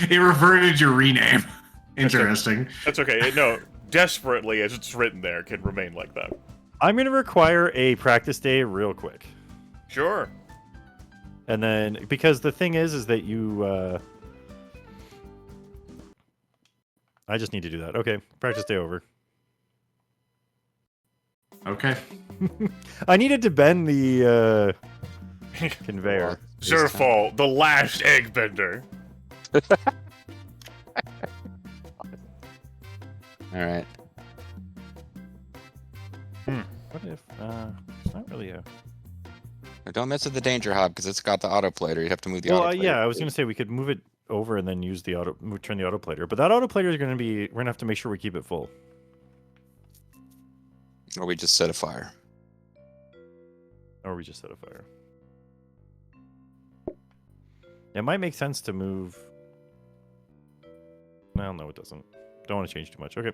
It reverted your rename. Interesting. That's okay. No, desperately, as it's written there, can remain like that. I'm going to require a practice day real quick. Sure. And then, because the thing is that you... I just need to do that. Okay, practice day over. Okay. I needed to bend the conveyor. Zerfall, the last egg bender. Alright. What if... it's not really a... Don't mess with the danger hob because it's got the autoplater. You'd have to move the autoplater. Yeah, I was going to say we could move it over and then use the turn the autoplater. But that autoplater is going to be... We're going to have to make sure we keep it full. Or we just set a fire. Or we just set a fire. It might make sense to move... Well, no, it doesn't. Don't want to change too much. Okay.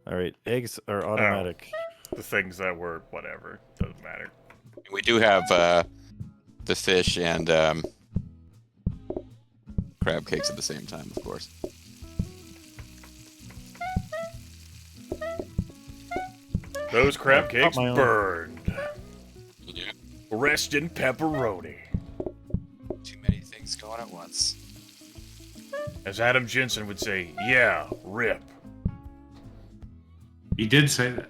Alright, eggs are automatic. The things that were whatever. Doesn't matter. We do have the fish and crab cakes at the same time, of course. Those crab cakes my own. burned. Yeah. Rest in pepperoni. Too many things going at once. As Adam Jensen would say, yeah, rip. He did say that.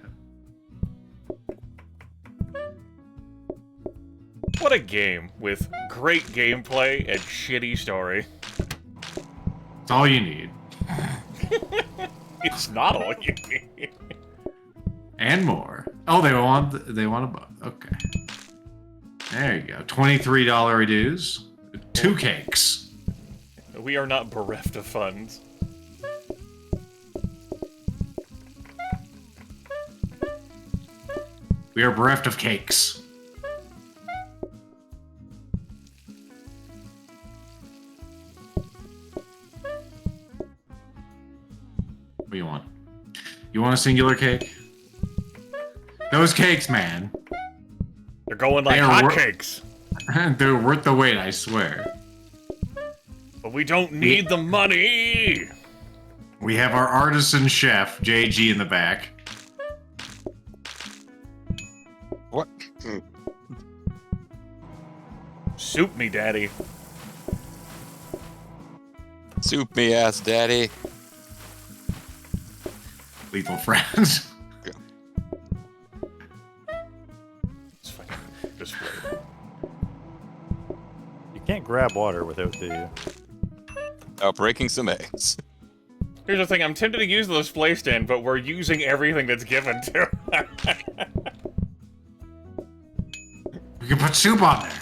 What a game with great gameplay and shitty story. It's all you need. It's not all you need. And more. Oh, they want a buck. Okay. There you go. $23 dues. 2 cakes. We are not bereft of funds. We are bereft of cakes. What do you want? You want a singular cake? Those cakes, man. They're going like hotcakes. They're worth the wait, I swear. But we don't need the money! We have our artisan chef, JG, in the back. What? Soup me, daddy. Soup me ass, daddy. Lethal friends. It's fucking display. You can't grab water without the... Oh, breaking some eggs. Here's the thing, I'm tempted to use the display stand, but we're using everything that's given to us. We can put soup on there.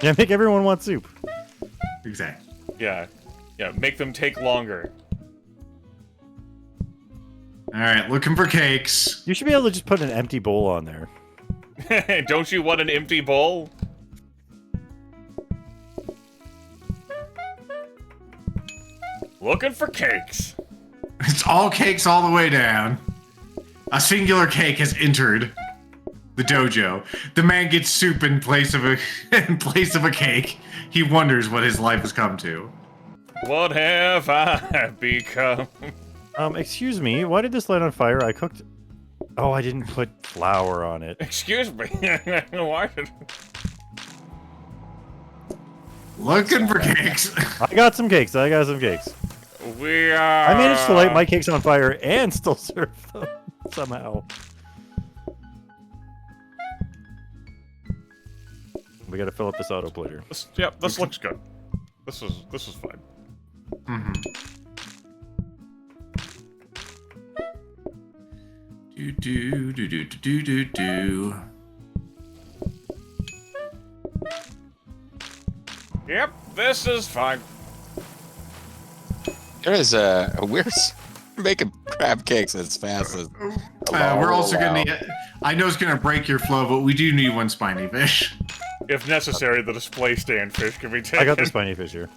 Yeah, make everyone want soup. Exactly. Yeah, make them take longer. Alright, looking for cakes. You should be able to just put an empty bowl on there. Don't you want an empty bowl? Looking for cakes. It's all cakes all the way down. A singular cake has entered the dojo. The man gets soup in place of a cake. He wonders what his life has come to. What have I become? Excuse me, why did this light on fire? I cooked... Oh, I didn't put flour on it. Excuse me. Why did... Looking for cakes. I got some cakes. We are... I managed to light my cakes on fire and still serve them somehow. We gotta fill up this autoplater. This looks good. This is fine. Mm-hmm. Do. Yep, this is fine. There is we're making crab cakes as fast as. We're also gonna. I know it's gonna break your flow, but we do need one spiny fish. If necessary, the display stand fish can be taken. I got the spiny fish here.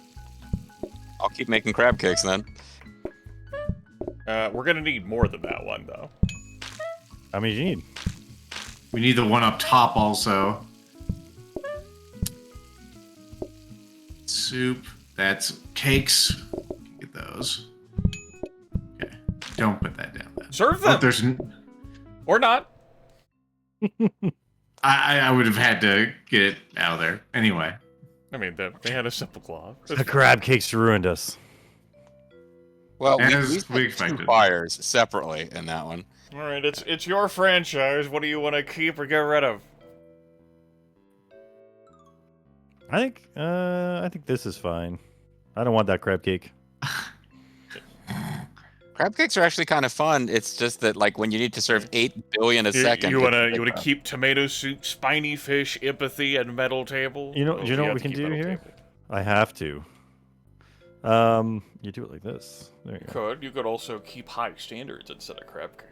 I'll keep making crab cakes then. We're gonna need more than that one, though. How many do you need? We need the one up top also. Soup. That's cakes. Get those. Okay. Don't put that down then. Serve them! But there's... Or not. I would have had to get it out of there. Anyway. I mean, they had a simple claw. The crab cakes ruined us. Well, we As we had expected. 2 fires separately in that one. Alright, it's your franchise. What do you want to keep or get rid of? I think this is fine. I don't want that crab cake. Crab cakes are actually kind of fun. It's just that, like, when you need to serve 8 billion a second. You wanna keep tomato soup, spiny fish, empathy, and metal table? You know Oh, you know have what we to can keep do metal here? table. I have to. You do it like this. There you go. You could also keep high standards instead of crab cake.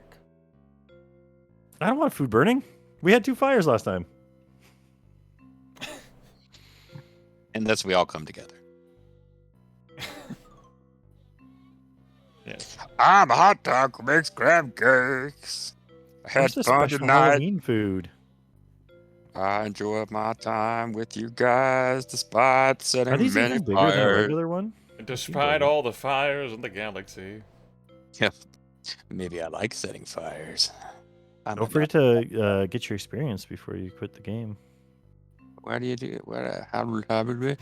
I don't want food burning. We had 2 fires last time. Unless we all come together. Yes. I'm a hot dog who makes crab cakes. I had Where's the fun special tonight. Halloween food? I enjoyed my time with you guys, despite Are setting these many even bigger than a fires. regular one? Despite all the fires in the galaxy. Maybe I like setting fires. Don't forget to get your experience before you quit the game. Why do you do it? How would we?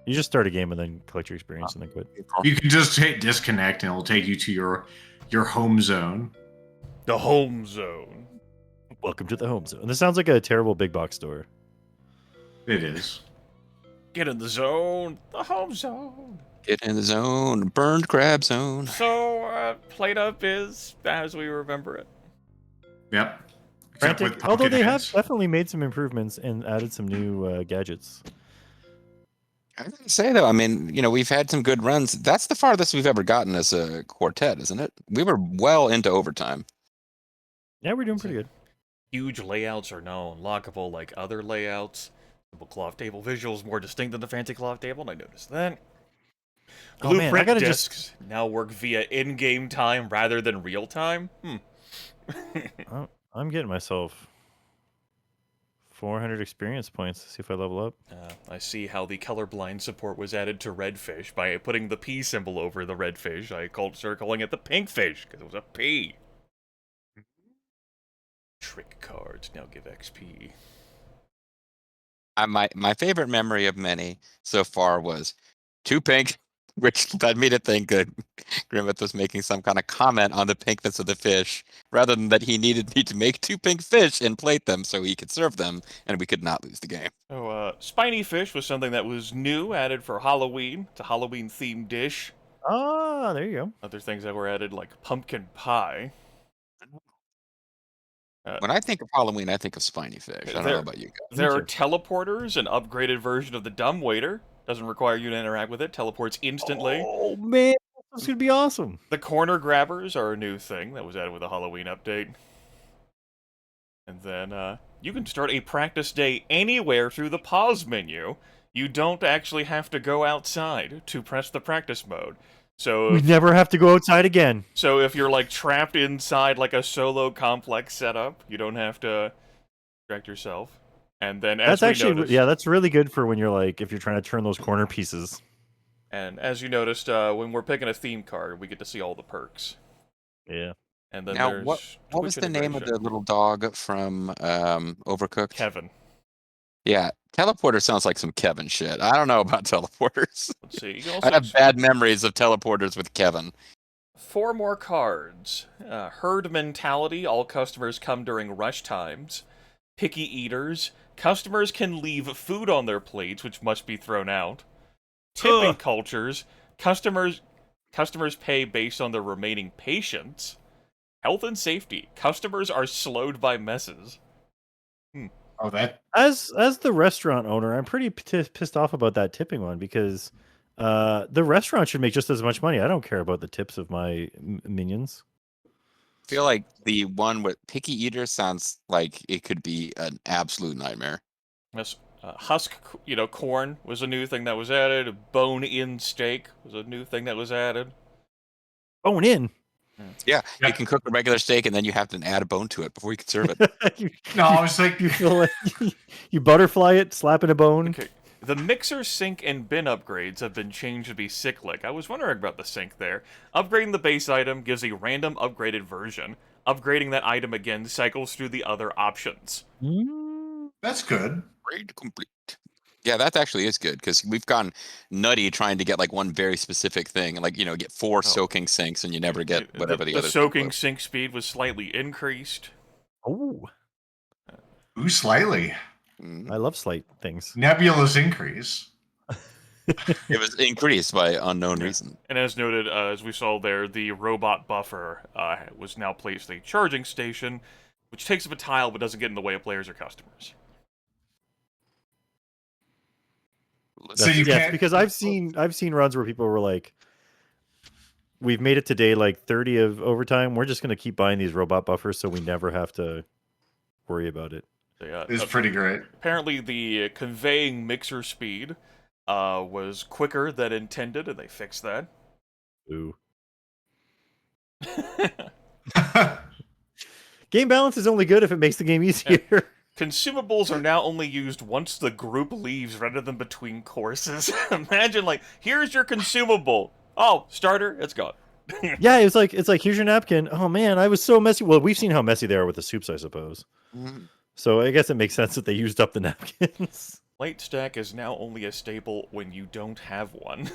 You just start a game and then collect your experience and then quit. You can just hit disconnect and it'll take you to your home zone. The home zone. Welcome to the home zone. This sounds like a terrible big box store. It is. Get in the zone. The home zone. Get in the zone. Burned crab zone. So, PlateUp is as we remember it. Yep. Except with Frantic, although they have Pumpkinheads. definitely made some improvements and added some new gadgets. I was gonna say though, I mean, we've had some good runs. That's the farthest we've ever gotten as a quartet, isn't it? We were well into overtime. Yeah, we're doing pretty good. Huge layouts are now unlockable like other layouts. Simple cloth table visuals more distinct than the fancy cloth table, and I noticed that. Oh, man, I Blueprint gotta discs now work via in-game time rather than real time. Oh, I'm getting myself 400 experience points to see if I level up. I see how the colorblind support was added to redfish by putting the P symbol over the redfish. I started calling it the pink fish because it was a P. Trick cards now give XP. My favorite memory of many so far was 2 pink, which led me to think that Grimith was making some kind of comment on the pinkness of the fish, rather than that he needed me to make 2 pink fish and plate them so he could serve them, and we could not lose the game. So, spiny fish was something that was new, added for Halloween. It's a Halloween-themed dish. Ah, there you go. Other things that were added, like pumpkin pie. When I think of Halloween, I think of spiny fish. I don't know about you guys. There are teleporters, an upgraded version of the dumbwaiter. Doesn't require you to interact with it. Teleports instantly. Oh, man. This is going to be awesome. The corner grabbers are a new thing that was added with a Halloween update. And then, you can start a practice day anywhere through the pause menu. You don't actually have to go outside to press the practice mode. So We never have to go outside again. So if you're like trapped inside like a solo complex setup, you don't have to distract yourself. And then as That's actually, noticed, yeah, that's really good for when you're like, if you're trying to turn those corner pieces. and as you noticed, when we're picking a theme card, we get to see all the perks. Yeah. And then Now, there's what was Twitch the name of the integration. little dog from Overcooked? Kevin. Yeah, teleporter sounds like some Kevin shit. I don't know about teleporters. Let's see. You can I also have bad memories of teleporters with Kevin. 4 more cards. Herd mentality. All customers come during rush times. picky eaters, customers can leave food on their plates, which must be thrown out. Tipping cultures, customers pay based on their remaining patience. Health and safety, customers are slowed by messes. Oh, that. As the restaurant owner, I'm pretty pissed off about that tipping one because the restaurant should make just as much money. I don't care about the tips of my minions. I feel like the one with picky eaters sounds like it could be an absolute nightmare. Yes, husk, corn was a new thing that was added. Bone-in steak was a new thing that was added. Bone in. Yeah, you can cook a regular steak and then you have to add a bone to it before you can serve it. No, I was like, you butterfly it, slap in a bone. Okay. The mixer, sink, and bin upgrades have been changed to be cyclic. I was wondering about the sink there. Upgrading the base item gives a random upgraded version. Upgrading that item again cycles through the other options. that's good. Upgrade complete. Yeah, that actually is good because we've gone nutty trying to get like one very specific thing, like get 4 soaking sinks, and you never get whatever the other. The soaking sink speed was slightly increased. Oh, Ooh, slightly. I love slight things. Nebulous increase. It was increased by unknown reason. And as noted, as we saw there, the robot buffer was now placed a charging station, which takes up a tile but doesn't get in the way of players or customers. So you can't... because I've seen runs where people were like, "We've made it today like 30 of overtime. We're just going to keep buying these robot buffers so we never have to worry about it." It's pretty great. Apparently, the conveying mixer speed was quicker than intended, and they fixed that. Ooh. Game balance is only good if it makes the game easier. Consumables are now only used once the group leaves rather than between courses. Imagine, like, here's your consumable. Oh, starter, it's gone. Yeah, it's like here's your napkin. Oh man, I was so messy. Well, we've seen how messy they are with the soups, I suppose. So I guess it makes sense that they used up the napkins. Light stack is now only a staple when you don't have one.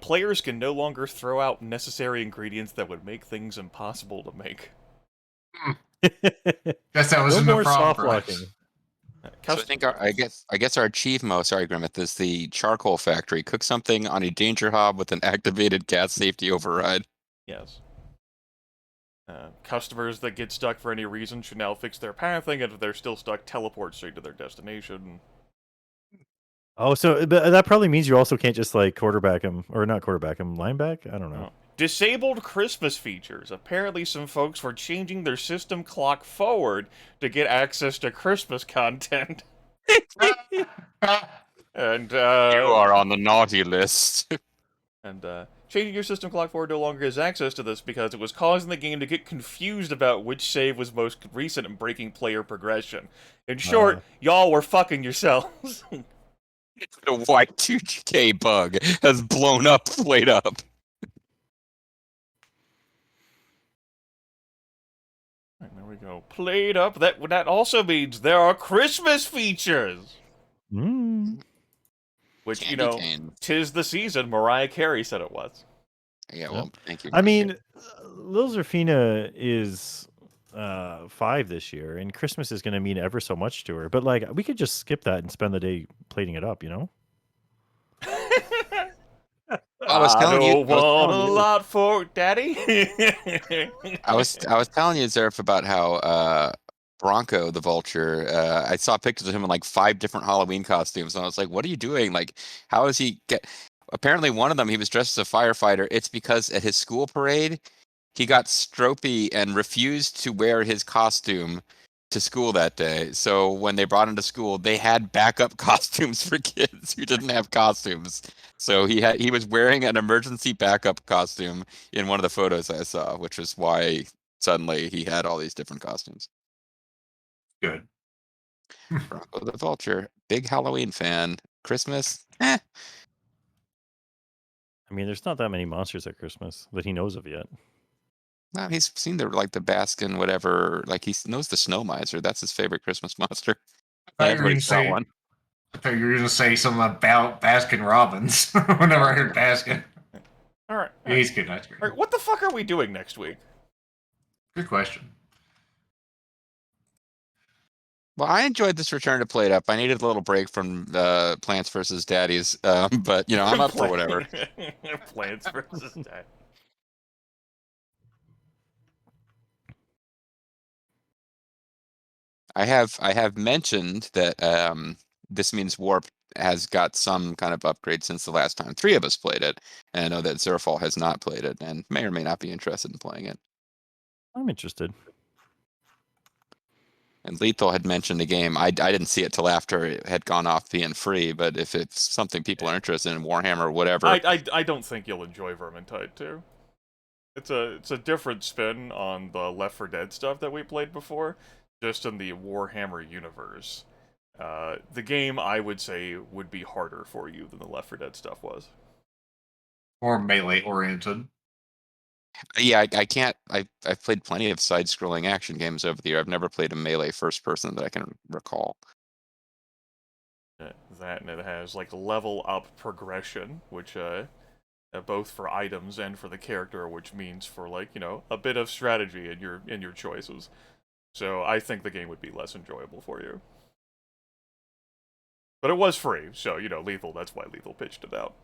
Players can no longer throw out necessary ingredients that would make things impossible to make. Guess that was No in the more problem. soft locking. So I think I guess our achieve mode, sorry Grimith, is the charcoal factory. Cook something on a danger hob with an activated gas safety override. Yes. Customers that get stuck for any reason should now fix their pathing, and if they're still stuck, teleport straight to their destination. Oh, so but that probably means you also can't just like quarterback him, or not quarterback him, lineback? I don't know. Disabled Christmas features. Apparently some folks were changing their system clock forward to get access to Christmas content. And, you are on the naughty list. And, changing your system clock forward no longer has access to this because it was causing the game to get confused about which save was most recent and breaking player progression. In short, y'all were fucking yourselves. The Y2K bug has blown up PlateUp. Right, there we go. PlateUp. That also means there are Christmas features. Which, Candy cane. 'tis the season. Mariah Carey said it was. Yeah, well, thank you. I mean, Lil Zerfina is 5 this year, and Christmas is going to mean ever so much to her. But like, we could just skip that and spend the day plating it up, you know? I was telling you, want a lot for daddy. I was telling you, Zerf, about how Bronco the Vulture. I saw pictures of him in like 5 different Halloween costumes, and I was like, "What are you doing? Like, how does he get?" Apparently, one of them he was dressed as a firefighter. It's because at his school parade, he got stropey and refused to wear his costume to school that day. So when they brought him to school, they had backup costumes for kids who didn't have costumes. So he was wearing an emergency backup costume in one of the photos I saw, which is why suddenly he had all these different costumes. Good. Bronco the Vulture, big Halloween fan. Christmas, I mean, there's not that many monsters at Christmas that he knows of yet. No, he's seen the Baskin, whatever. Like he knows the Snow Miser. That's his favorite Christmas monster. Everybody's got one. I thought you were going to say something about Baskin Robbins. Whenever I heard Baskin. All right. Yeah, he's good. That's great. All right. What the fuck are we doing next week? Good question. Well, I enjoyed this return to PlateUp. I needed a little break from Plants vs. Daddies, but I'm up for whatever. Plants vs. Daddies. I have mentioned that this means Warp has got some kind of upgrade since the last time 3 of us played it, and I know that Zerfall has not played it and may or may not be interested in playing it. I'm interested. And Lethal had mentioned a game. I didn't see it till after it had gone off being free, but if it's something people are interested in, Warhammer or whatever. I don't think you'll enjoy Vermintide 2. It's a different spin on the Left 4 Dead stuff that we played before, just in the Warhammer universe. The game, I would say, would be harder for you than the Left 4 Dead stuff was. Or melee-oriented. Yeah, I can't. I've played plenty of side-scrolling action games over the year. I've never played a melee first-person that I can recall. That, and it has, like, level-up progression, which, both for items and for the character, which means for, like, a bit of strategy in your choices. So I think the game would be less enjoyable for you. But it was free, so, Lethal, that's why Lethal pitched it out.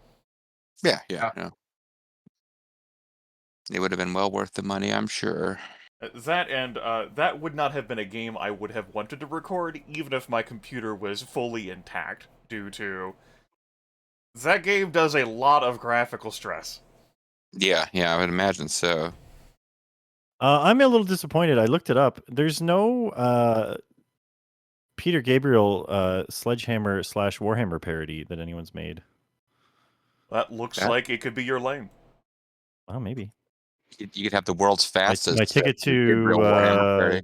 Yeah. It would have been well worth the money, I'm sure. That would not have been a game I would have wanted to record, even if my computer was fully intact, due to... That game does a lot of graphical stress. Yeah, I would imagine so. I'm a little disappointed. I looked it up. There's no Peter Gabriel Sledgehammer / Warhammer parody that anyone's made. That looks like it could be your lane. Oh, maybe. You could have the world's fastest. My ticket to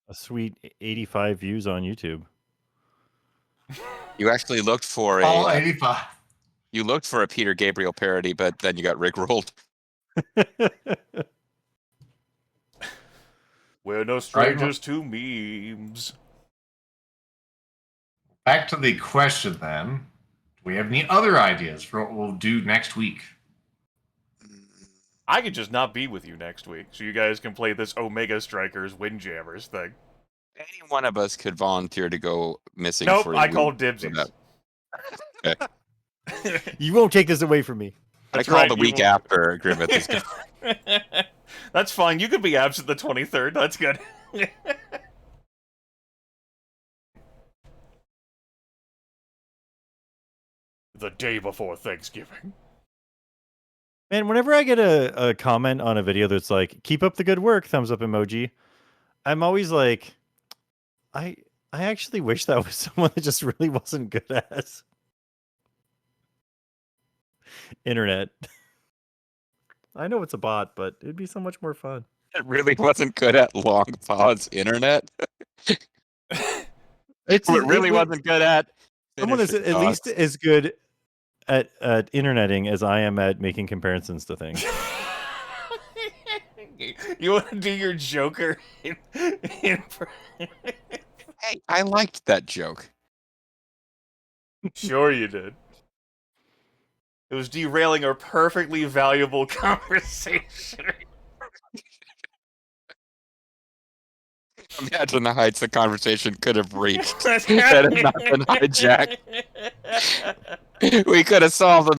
a sweet 85 views on YouTube. You actually looked for All 85. You looked for a Peter Gabriel parody, but then you got rickrolled. We're no strangers to memes. Back to the question then. Do we have any other ideas for what we'll do next week? I could just not be with you next week, so you guys can play this Omega Strikers Windjammers thing. Any one of us could volunteer to go missing. Nope, for I called dibsies. Okay. You won't take this away from me. I call the week after Grimith is gone. That's fine. You could be absent the 23rd. That's good. The day before Thanksgiving. Man, whenever I get a comment on a video that's like, keep up the good work, thumbs up emoji, I'm always like, I actually wish that was someone that just really wasn't good at internet. I know it's a bot, but it'd be so much more fun. It really wasn't good at long pause internet. It really wasn't good at. Someone is at least as good at interneting as I am at making comparisons to things. You want to do your Joker? Hey, I liked that joke. Sure you did. It was derailing a perfectly valuable conversation. Imagine the heights the conversation could have reached had it not been hijacked. We could have solved the